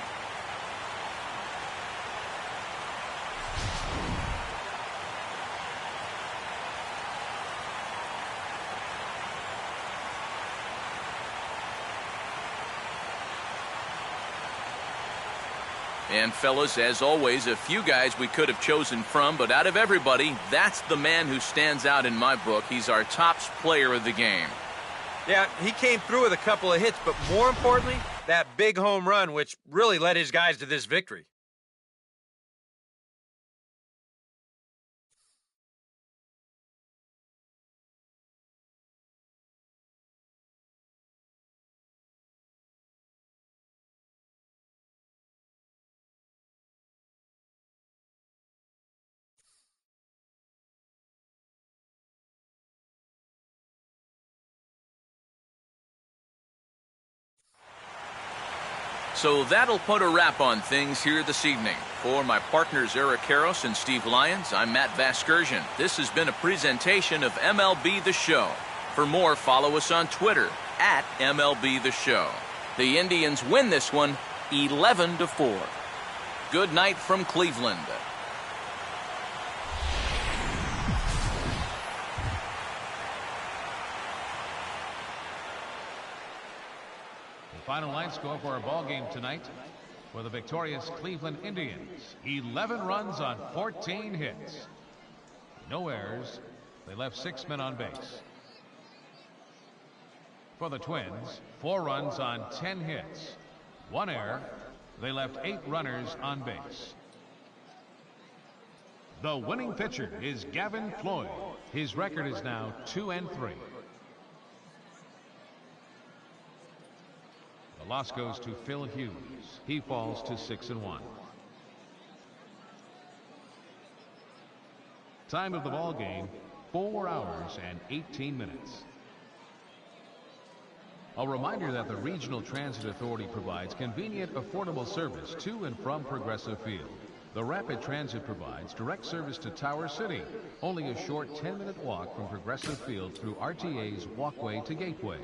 And fellas, as always, a few guys we could have chosen from, but out of everybody, that's the man who stands out in my book. He's our top player of the game. Yeah, he came through with a couple of hits, but more importantly, that big home run, which really led his guys to this victory. So that'll put a wrap on things here this evening. For my partners Eric Karros and Steve Lyons, I'm Matt Vasgersian. This has been a presentation of MLB The Show. For more, follow us on Twitter at MLB The Show. The Indians win this one 11-4. Good night from Cleveland. Final line score for our ball game tonight for the victorious Cleveland Indians: 11 runs on 14 hits. No errors. They left 6 men on base. For the Twins, 4 runs on 10 hits. 1 error. They left 8 runners on base. The winning pitcher is Gavin Floyd. His record is now 2-3. The loss goes to Phil Hughes. He falls to 6-1. Time of the ball game, 4 hours and 18 minutes. A reminder that the Regional Transit Authority provides convenient, affordable service to and from Progressive Field. The Rapid Transit provides direct service to Tower City, only a short 10-minute walk from Progressive Field through RTA's Walkway to Gateway.